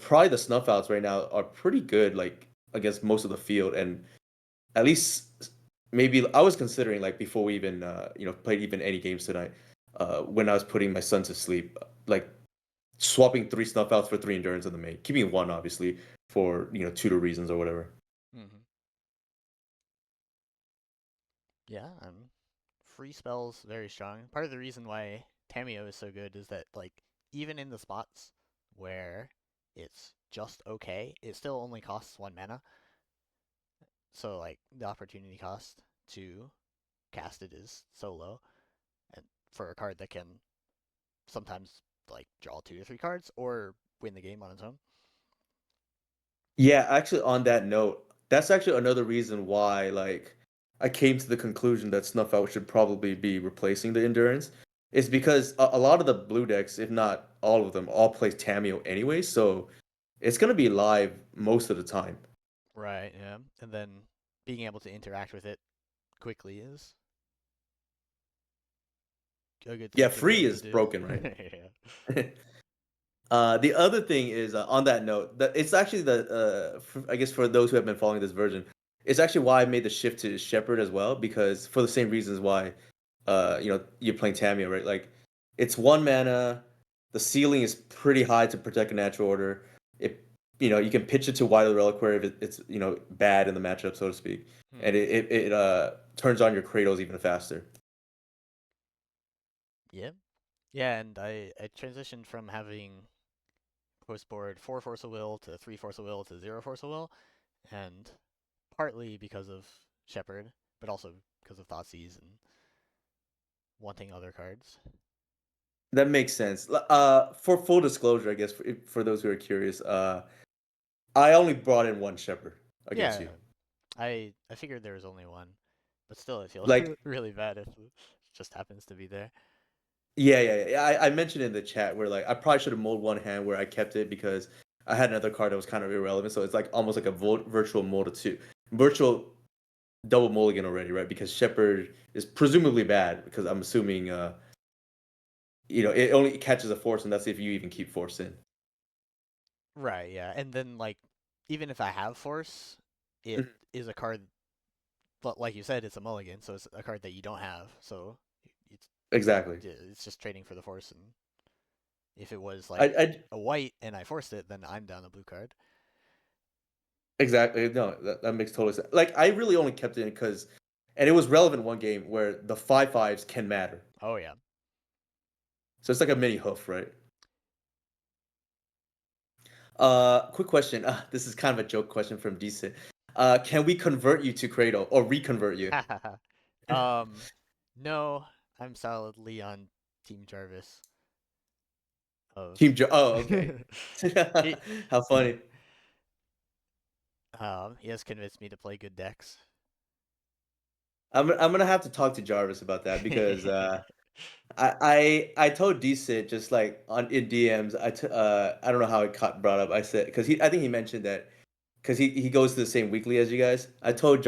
probably the snuff outs right now are pretty good, like against most of the field, and at least maybe I was considering like before we even played even any games tonight, when I was putting my son to sleep, like swapping 3 snuff outs for 3 endurance in the main, keeping one obviously for tutor reasons or whatever. hmm Yeah, free spells very strong. Part of the reason why Tamio is so good is that like even in the spots where it's just okay. It still only costs 1 mana, so like the opportunity cost to cast it is so low, and for a card that can sometimes like draw 2 or 3 cards or win the game on its own. Yeah, actually, on that note, that's actually another reason why, like, I came to the conclusion that Snuff Out should probably be replacing the Endurance. Is because a lot of the blue decks, if not all of them, all play Tameo anyway, so it's gonna be live most of the time. Right, yeah. And then being able to interact with it quickly is a good Yeah, thing to be free able to is do. broken, right? Yeah. The other thing is on that note, that it's actually I guess for those who have been following this version, it's actually why I made the shift to Shepherd as well because for the same reasons why, you're playing Tamiya, right? Like, it's 1 mana, the ceiling is pretty high to protect a natural order. It, you can pitch it to Wily Reliquary if it's bad in the matchup, so to speak, and Hmm. it turns on your Cradles even faster. Yeah. Yeah, and I transitioned from having post board 4 Force of Will to 3 Force of Will to 0 Force of Will, and partly because of Shepherd, but also because of Thoughtseize and wanting other cards. That makes sense. For full disclosure, I guess for those who are curious, I only brought in one Shepherd against Yeah, you. I figured there was only one, but still it feels Like, really bad if it just happens to be there. yeah. I mentioned in the chat where like I probably should have mulled one hand where I kept it because I had another card that was kind of irrelevant. So it's like almost like a virtual mold of two, virtual double mulligan already, right? Because Shepherd is presumably bad because I'm assuming it only catches a force, and that's if you even keep force in. Right, yeah. And then like even if I have Force, it Mhm. is a card but like you said, it's a mulligan, so it's a card that you don't have. So it's Exactly. it's just trading for the force. And if it was I, like I a white and I forced it, then I'm down a blue card. exactly no, that makes total sense. Like I really only kept it in because, and it was relevant one game where the 5/5s can matter. Oh yeah. So it's like a mini hoof, right? Quick question. This is kind of a joke question from Decent. Can we convert you to Cradle or reconvert you? um, no, I'm solidly on Team Jarvis. Of Oh, okay. he How funny. he has convinced me to play good decks. I'm gonna have to talk to Jarvis about that because I told Decent just like on in DMs. I don't know how it got brought up. I said because I think he mentioned that because he goes to the same weekly as you guys. I told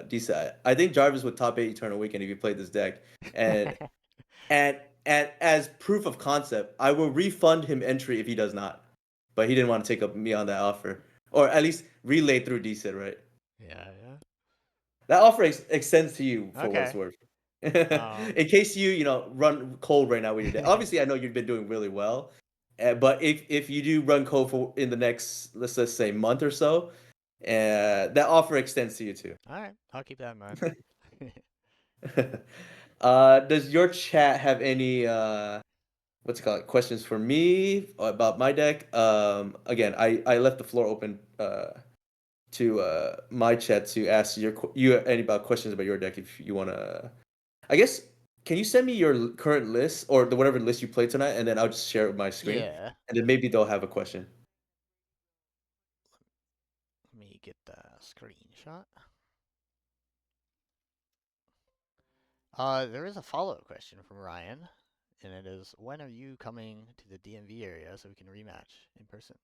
Decent I think Jarvis would top 8 Eternal Weekend if you played this deck, and And and as proof of concept, I will refund him entry if he does not. But he didn't want to take up me on that offer, or at least relay through decent, right? Yeah, yeah. That offer extends to you for what it's Okay. worth. Um. In case run cold right now with your deck. Obviously, I know you've been doing really well, but if you do run cold for in the next, let's just say, month or so, that offer extends to you too. All right, I'll keep that in mind. Does your chat have any what's it called questions for me about my deck? Again, I left the floor open to my chat to ask you any about questions about your deck if you want to. I guess can you send me your current list or the whatever list you played tonight, and then I'll just share it with my screen, Yeah. and then maybe they'll have a question. Let me get the screenshot. There is a follow-up question from Ryan, and it is, when are you coming to the DMV area so we can rematch in person?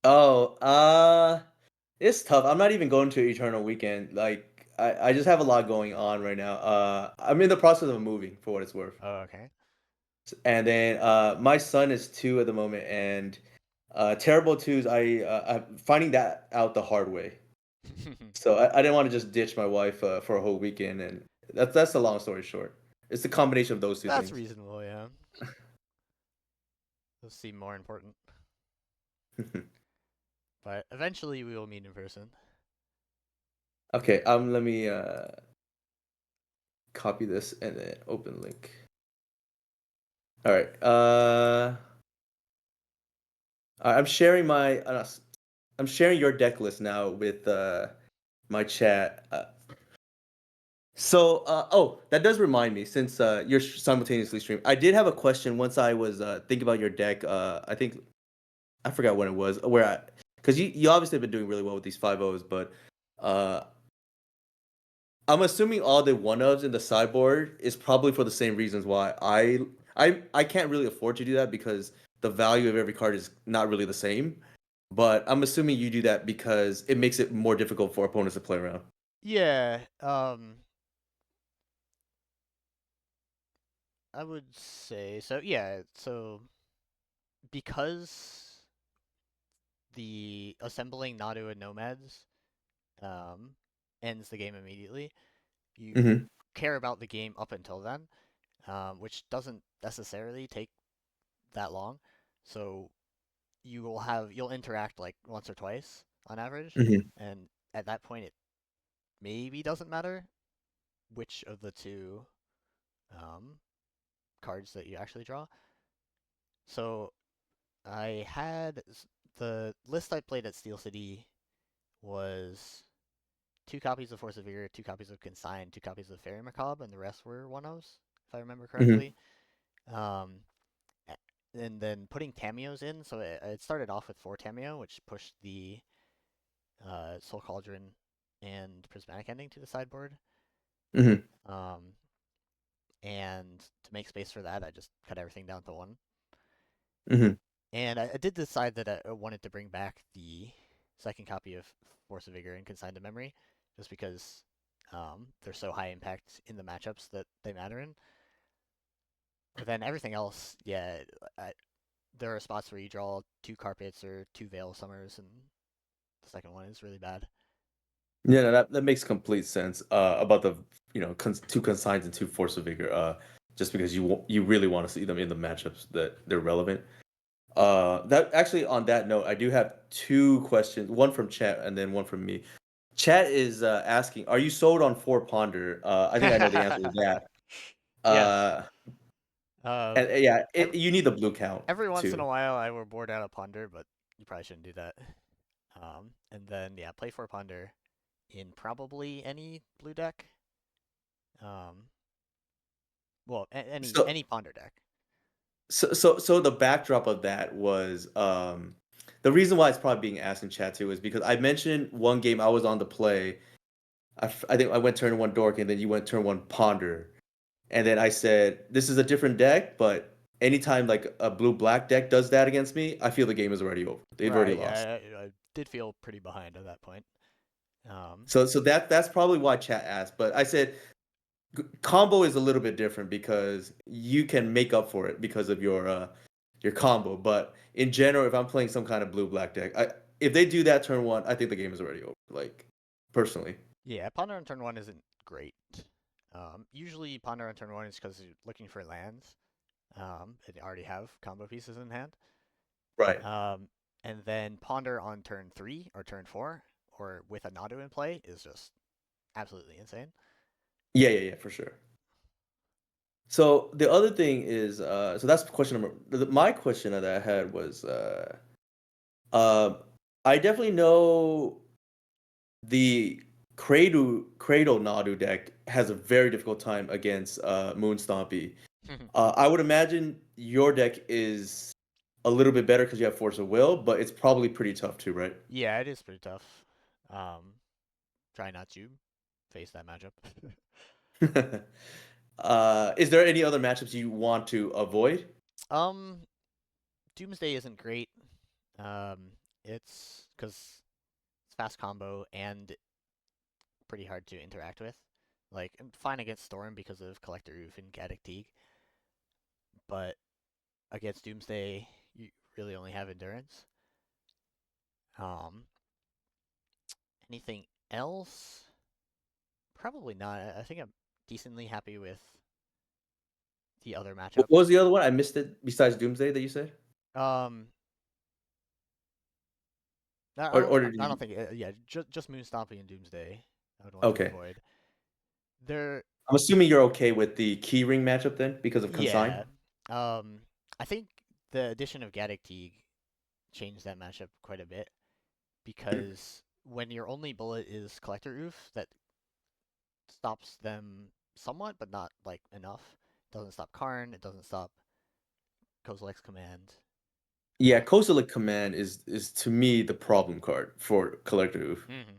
Oh, it's tough. I'm not even going to Eternal Weekend. Like I just have a lot going on right now. I'm in the process of moving for what it's worth. Oh, okay. And then my son is 2 at the moment, and terrible twos. I'm finding that out the hard way. So I didn't want to just ditch my wife for a whole weekend, and that's the long story short. It's the combination of those two That's things. reasonable, yeah. Those seem more important. But eventually we will meet in person. Okay, let me copy this and then open link. All right. I'm sharing I'm sharing your deck list now with my chat. Oh, that does remind me, since you're simultaneously streaming, I did have a question once I was thinking about your deck. I think I forgot when it was, because you obviously have been doing really well with these 5-0s, but uh, I'm assuming all the 1-ofs in the sideboard is probably for the same reasons why I can't really afford to do that because the value of every card is not really the same. But I'm assuming you do that because it makes it more difficult for opponents to play around. Yeah, I would say so. Yeah, so because the assembling Nadu and Nomads um, ends the game immediately, you Hmm. care about the game up until then, which doesn't necessarily take that long. So you'll interact like once or twice on average, Hmm. and at that point it maybe doesn't matter which of the two um, cards that you actually draw. So I had the list I played at Steel City was 2 copies of Force of Vigor, 2 copies of Consign, 2 copies of Fairy Macabre, and the rest were 1-ofs, if I remember Hmm. correctly. Um, and then putting Tamios in, so it started off with 4 Tamio, which pushed the Soul Cauldron and Prismatic Ending to the sideboard. Hmm. Um, and to make space for that, I just cut everything down to 1. Hmm. And I did decide that I wanted to bring back the second copy of Force of Vigor and Consign to Memory, just because they're so high impact in the matchups that they matter in. But then everything else, yeah, I, there are spots where you draw 2 Carpets or 2 Veil Summers, and the second one is really bad. Yeah, no, that makes complete sense. About the two consigns and two force of vigor. Just because you really want to see them in the matchups that they're relevant. That actually, on that note, I do have two questions. One from chat and then one from me. Chat is asking, "Are you sold on four ponder?" I think I know the answer to that. Yes. Uh, Um, and yeah, every you need the blue count every once in too. a while, I will board out a Ponder, but you probably shouldn't do that. And then yeah, play 4 Ponder in probably any blue deck. Um, well, any So any Ponder deck. so the backdrop of that was the reason why it's probably being asked in chat too is because I mentioned one game I was on the play. I think I went turn one dork and then you went turn one ponder. And then I said, this is a different deck, but anytime like a blue black deck does that against me, I feel the game is already over. They've already Right. lost. Yeah, I did feel pretty behind at that point. Um, So that's probably why chat asked. But I said combo is a little bit different because you can make up for it because of your combo. But in general, if I'm playing some kind of blue black deck, if they do that turn one, I think the game is already over. Like personally. yeah, Ponder on turn 1 isn't great. Usually Ponder on turn 1 is because you're looking for lands. And you already have combo pieces in hand. Right. Um, and then Ponder on turn 3 or turn 4, or with a Nadu in play, is just absolutely insane. Yeah, for sure. So the other thing is, so that's question my question that I had was, uh, I definitely know the Cradle Nadu deck has a very difficult time against Moon Stompy. I would imagine your deck is a little bit better because you have Force of Will, but it's probably pretty tough too, right? Yeah, it is pretty tough. Um, Try not to face that matchup. Is there any other matchups you want to avoid? um, Doomsday isn't great. It's because it's fast combo and pretty hard to interact with. Like, I'm fine against Storm because of Collector Roof and Gaddock Teague, but against Doomsday, you really only have Endurance. Um, Anything else? Probably not. I think I'm decently happy with the other What matchups. was the other one? I missed it. Besides Doomsday, that you said, Um, I or don't. did I don't you? think. Yeah, just Moon Stomping and Doomsday. I would want to Okay. avoid. There. I'm assuming you're okay with the keyring matchup then because of consign. Yeah. Um, I think the addition of Gaddock Teague changed that matchup quite a bit because when your only bullet is Collector Oof, that stops them somewhat, but not like enough. It doesn't stop Karn. It doesn't stop Kozilek's command. Yeah, Kozilek Command is to me the problem card for Collector. Mm-hmm.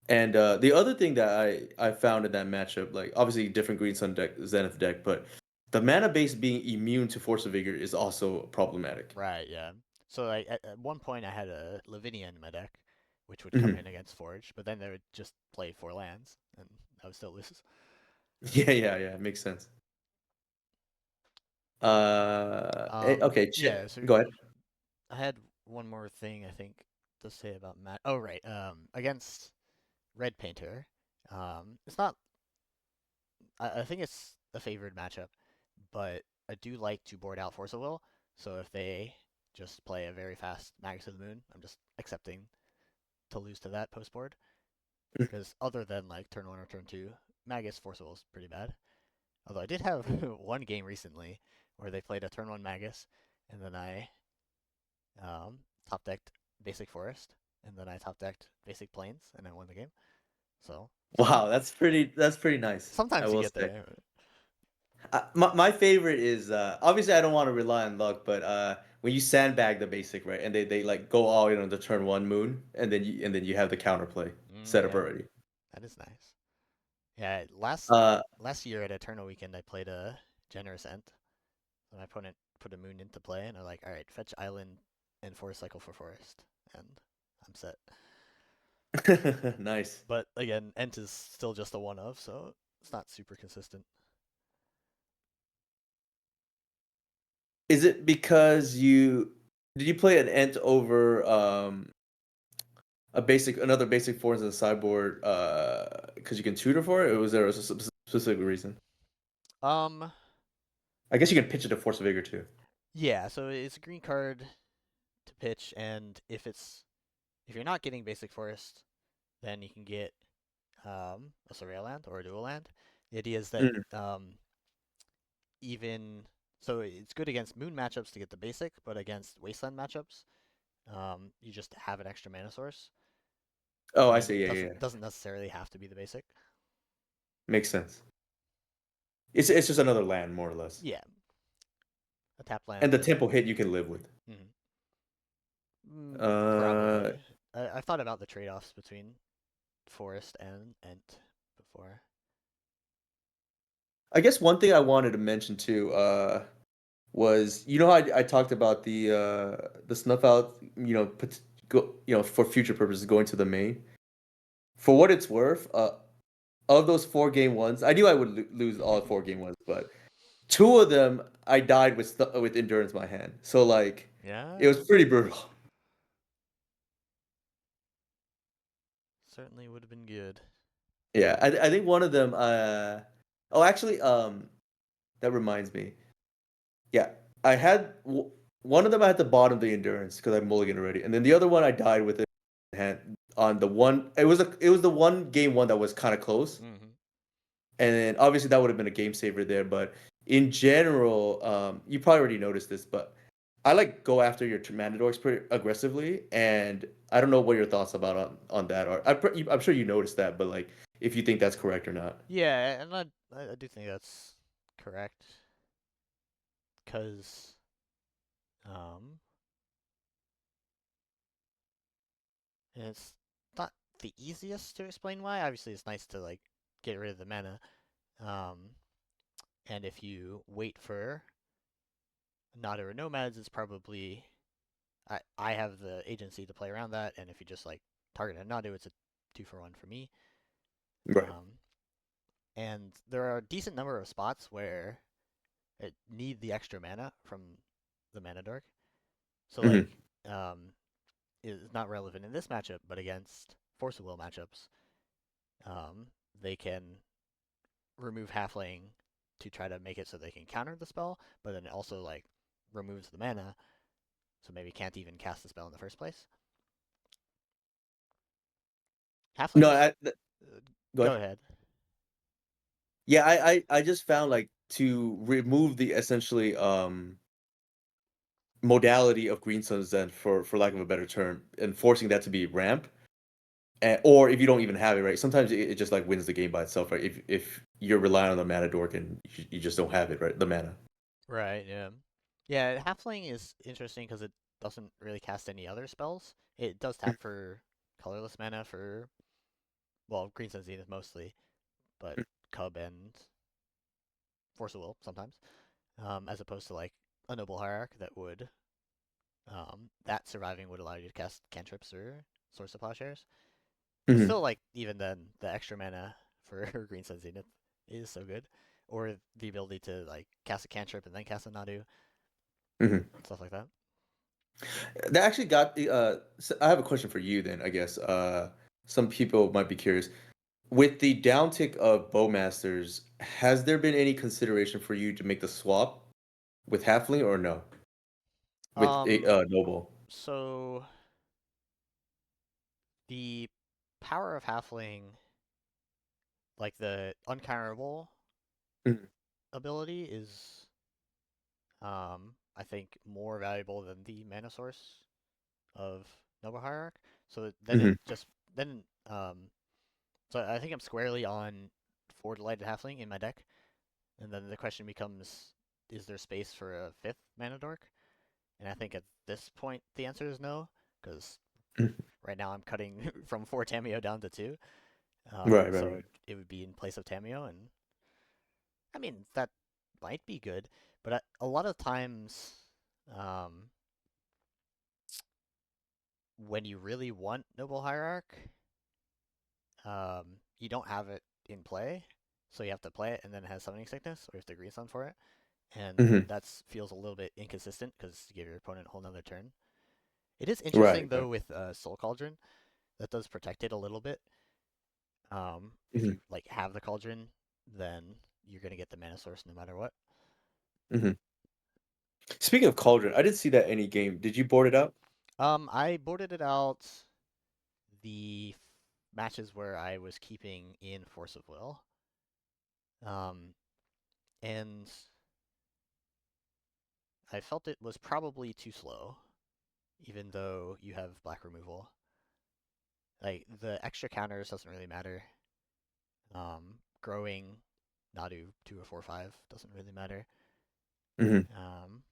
And the other thing that I found in that matchup, like obviously different Green Sun deck, Zenith deck, but the mana base being immune to Force of Vigor is also problematic. Right, yeah. So like at one point I had a Lavinia in my deck, which would come Mhm. in against Forge, but then they would just play 4 lands, and I would still lose. Yeah, makes sense. Okay, Yeah. So go ahead. I had one more thing I think to say about Matt. Oh, right. Against Red Painter, it's not. I think it's a favored matchup, but I do like to board out Force of Will. So if they just play a very fast Magus of the Moon, I'm just accepting to lose to that post board. Because other than like turn 1 or turn 2, Magus Force of Will is pretty bad. Although I did have one game recently where they played a turn 1 Magus, and then I top decked Basic Forest, and then I top decked Basic Plains, and I won the game. So Wow, that's pretty nice. I sometimes you will get say. there. My favorite is obviously I don't want to rely on luck, but when you sandbag the basic, right, and they like go all in on the turn one moon, and then you have the counterplay set up Yeah, already. that is nice. Yeah, Uh, last year at Eternal Weekend, I played a Generous Ent. So my opponent put a moon into play, and I'm like, all right, fetch island and forest cycle for forest, and I'm set. nice. But again, Ent is still just a one of, so it's not super consistent. Is it because you did you play an ent over another basic force in the sideboard because you can tutor for it, or was there a specific reason? Um, I guess you can pitch it to force vigor too. yeah, so it's a green card to pitch, and if you're not getting basic forest, then you can get a surveil land or a dual land. The idea is that Mm. even so, it's good against moon matchups to get the basic, but against wasteland matchups, you just have an extra mana source, Oh, I and see. it Yeah, yeah, doesn't yeah. doesn't necessarily have to be the basic. Makes sense. It's just another land, more or less. Yeah, a tap And land the that. tempo hit you can live with. Uh, Probably. I've thought about the trade-offs between forest and ent before. I guess one thing I wanted to mention too was how I talked about the snuff out, for future purposes going to the main. For what it's worth, of those 4 game ones, I knew I would lose all 4 game ones, but 2 of them I died with endurance in my hand. So like it Yeah, was pretty brutal. certainly would have been good. Yeah, I think one of them. Oh, actually, that reminds me. Yeah, I had one of them. I had to bottom the endurance because I mulliganed already, and then the other one I died with it hand on the one. It was the 1 game one that was kind of close, Hmm. and then obviously that would have been a game saver there. But in general, you probably already noticed this, but I like go after your Mandadorks pretty aggressively, and I don't know what your thoughts about on that are. I'm sure you noticed that, but like if you think that's correct or not. Yeah, and I do think that's correct, because um, it's not the easiest to explain why. Obviously, it's nice to like get rid of the mana. Um, and if you wait for Nada or Nomads, it's probably I have the agency to play around that, and if you just like target a Nadu, it's a 2 for 1 for me. Right. Um, and there are a decent number of spots where it need the extra mana from the mana dork. So like, Hmm. um, it's not relevant in this matchup, but against Force of Will matchups, um, they can remove halfling to try to make it so they can counter the spell, but then it also like removes the mana, so maybe can't even cast the spell in the first place. No, Halflings, uh, go go ahead. ahead. Yeah, I just found like to remove the essentially modality of Green Sun's Zen, for lack of a better term, and forcing that to be ramp. Or if you don't even have it, right? Sometimes it just like wins the game by itself, right? If you're relying on the mana dork and you just don't have it, right? The mana. Right, yeah. Yeah, Halfling is interesting because it doesn't really cast any other spells. It does tap for colorless mana for, well, Green Sun Zenith mostly, but Cub and Force of Will sometimes, as opposed to like a Noble Hierarch that would, that surviving would allow you to cast cantrips or Source of Plowshares. But Mm-hmm. still, like, even then, the extra mana for Green Sun Zenith is so good. Or the ability to, like, cast a cantrip and then cast a Nadu, Mm-hmm. stuff like that. That actually got the. So I have a question for you then. I guess some people might be curious. With the downtick of Bowmasters, has there been any consideration for you to make the swap with Halfling or no? With a Um, Noble. so the power of Halfling, like the uncounterable Mhm. ability, is I think more valuable than the mana source of Noble Hierarch. So then it Mhm. just then so I think I'm squarely on 4 Delighted Halfling in my deck, and then the question becomes, is there space for a fifth mana dork? And I think at this point the answer is no, because Mhm. right now I'm cutting from 4 Tameo down to 2. Right, right, So right. it would be in place of Tameo, and I mean that might be good, but a lot of times, um, when you really want Noble Hierarch, you don't have it in play, so you have to play it and then it has Summoning Sickness, or you have to Green Sun for it, and Mhm. that feels a little bit inconsistent because you give your opponent a whole nother turn. It is interesting Right, right. though with Soul Cauldron that does protect it a little bit. If Mhm. you like have the Cauldron, then you're gonna get the mana source no matter what. Mhm. Speaking of Cauldron, I didn't see that any game. Did you board it out? I boarded it out the matches where I was keeping in Force of Will. Um, and I felt it was probably too slow, even though you have black removal. Like the extra counters doesn't really matter. Growing Nadu to a 4/5 doesn't really matter. Mhm. Um,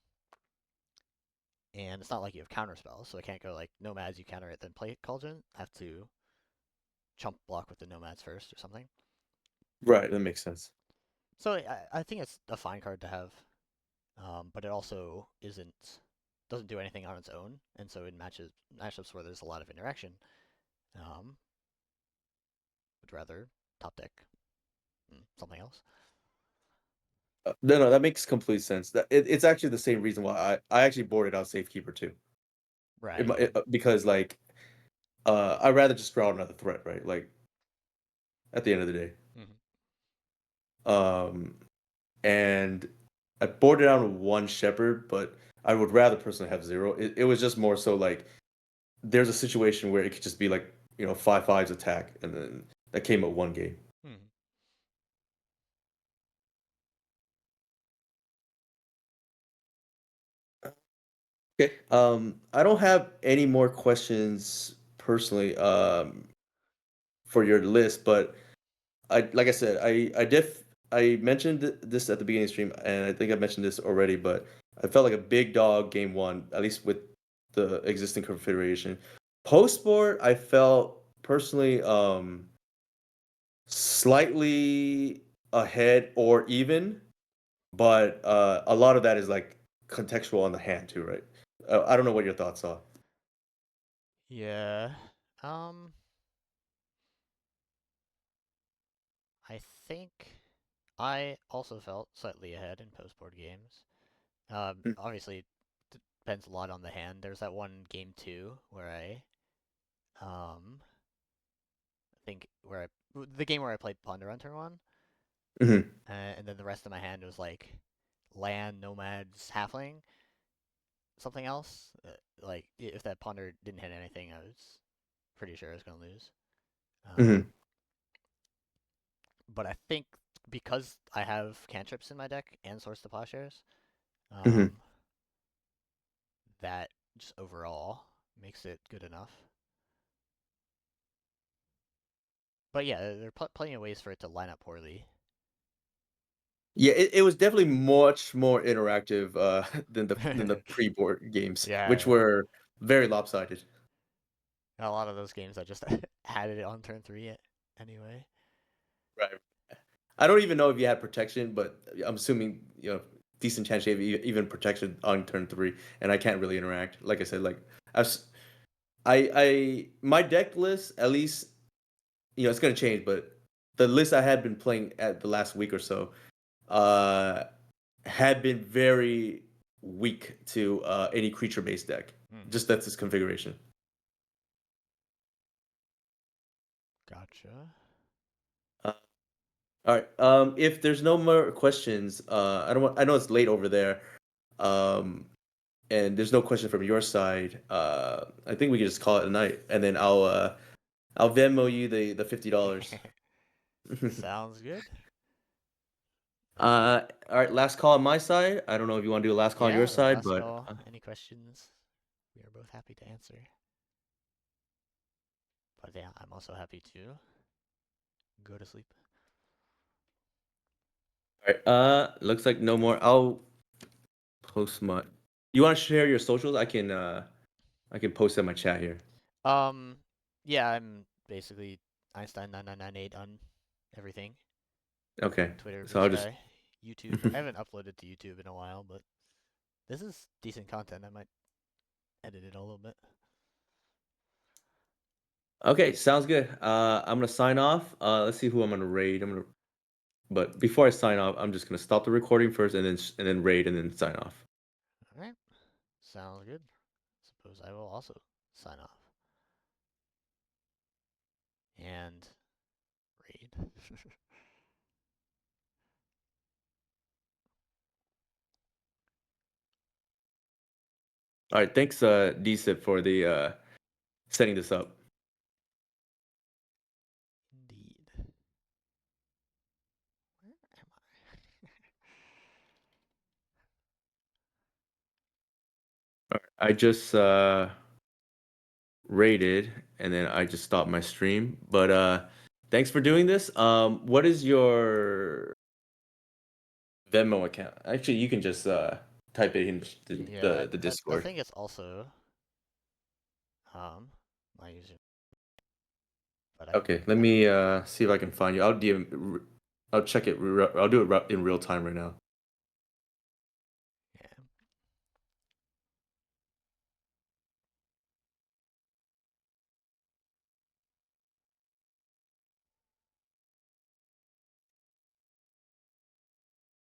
and it's not like you have counter spells, so I can't go like nomads, you counter it, then play Cauldron. I have to chump block with the nomads first or something. Right, that makes sense. So I think it's a fine card to have, but it also doesn't do anything on its own, and so in matchups where there's a lot of interaction, um, would rather top deck something else. No, no, that makes complete sense. It's actually the same reason why I actually boarded out Safekeeper too. Right. Yeah. Because like I'd rather just draw another threat, right? Like at the end of the day. Hmm. Um and I boarded out one Shepherd, but I would rather personally have zero. It was just more so like there's a situation where it could just be like, 5/5s attack and then that came at one game. Hmm. Okay. I don't have any more questions personally for your list, but like I said, I mentioned this at the beginning of the stream, and I think I mentioned this already, but I felt like a big dog game one, at least with the existing configuration. Post sport, I felt personally slightly ahead or even, but a lot of that is like contextual on the hand too, right? I don't know what your thoughts are. Yeah. Um, I think I also felt slightly ahead in post-board games. Mm, Obviously, it depends a lot on the hand. There's that one game two where um, I think the game where I played Ponder on turn one, mhm, and then the rest of my hand was like land, nomads, halfling, something else. Like if that Ponder didn't hit anything, I was pretty sure I was gonna lose. mhm, Um, but I think because I have cantrips in my deck and source to plowshares, mhm, um, that just overall makes it good enough. But yeah, there are plenty of ways for it to line up poorly. Yeah, it was definitely much more interactive than the pre-board games, which Yeah, were very lopsided. a lot of those games I just added it on turn 3 anyway. Right. I don't even know if you had protection, but I'm assuming decent chance you have even protection on turn 3, and I can't really interact. Like I said, like my deck list, at least it's gonna change, but the list I had been playing at the last week or so, uh, had been very weak to any creature-based deck. Hmm. Just that's its configuration. Gotcha. Uh, all right. If there's no more questions, I don't want. I know it's late over there. And there's no question from your side. I think we can just call it a night, and then I'll Venmo you the $50. Sounds good. All right. Last call on my side. I don't know if you want to do a last call on your Yeah, side, last but call. Any questions? We are both happy to answer. But yeah, I'm also happy to go to sleep. all right. Looks like no more. I'll post my. You want to share your socials? I can post in my chat here. Um, yeah, I'm basically Einstein9998 on everything. Okay. Twitter, So Blue I'll just. Sky, YouTube. I haven't uploaded to YouTube in a while, but this is decent content. I might edit it a little bit. Okay, sounds good. I'm gonna sign off. Let's see who I'm gonna raid. But before I sign off, I'm just gonna stop the recording first, and then raid, and then sign off. All right, sounds good. Suppose I will also sign off and raid. All right, thanks, DSIP, for the setting this up. Indeed. Where am I? All right, I just raided, and then I just stopped my stream. But thanks for doing this. What is your Venmo account? Actually, you can just type it in Yeah, the I Discord. think it's also my user, but Okay, let I can me see if I can find you. I'll check it. I'll do it in real time right now.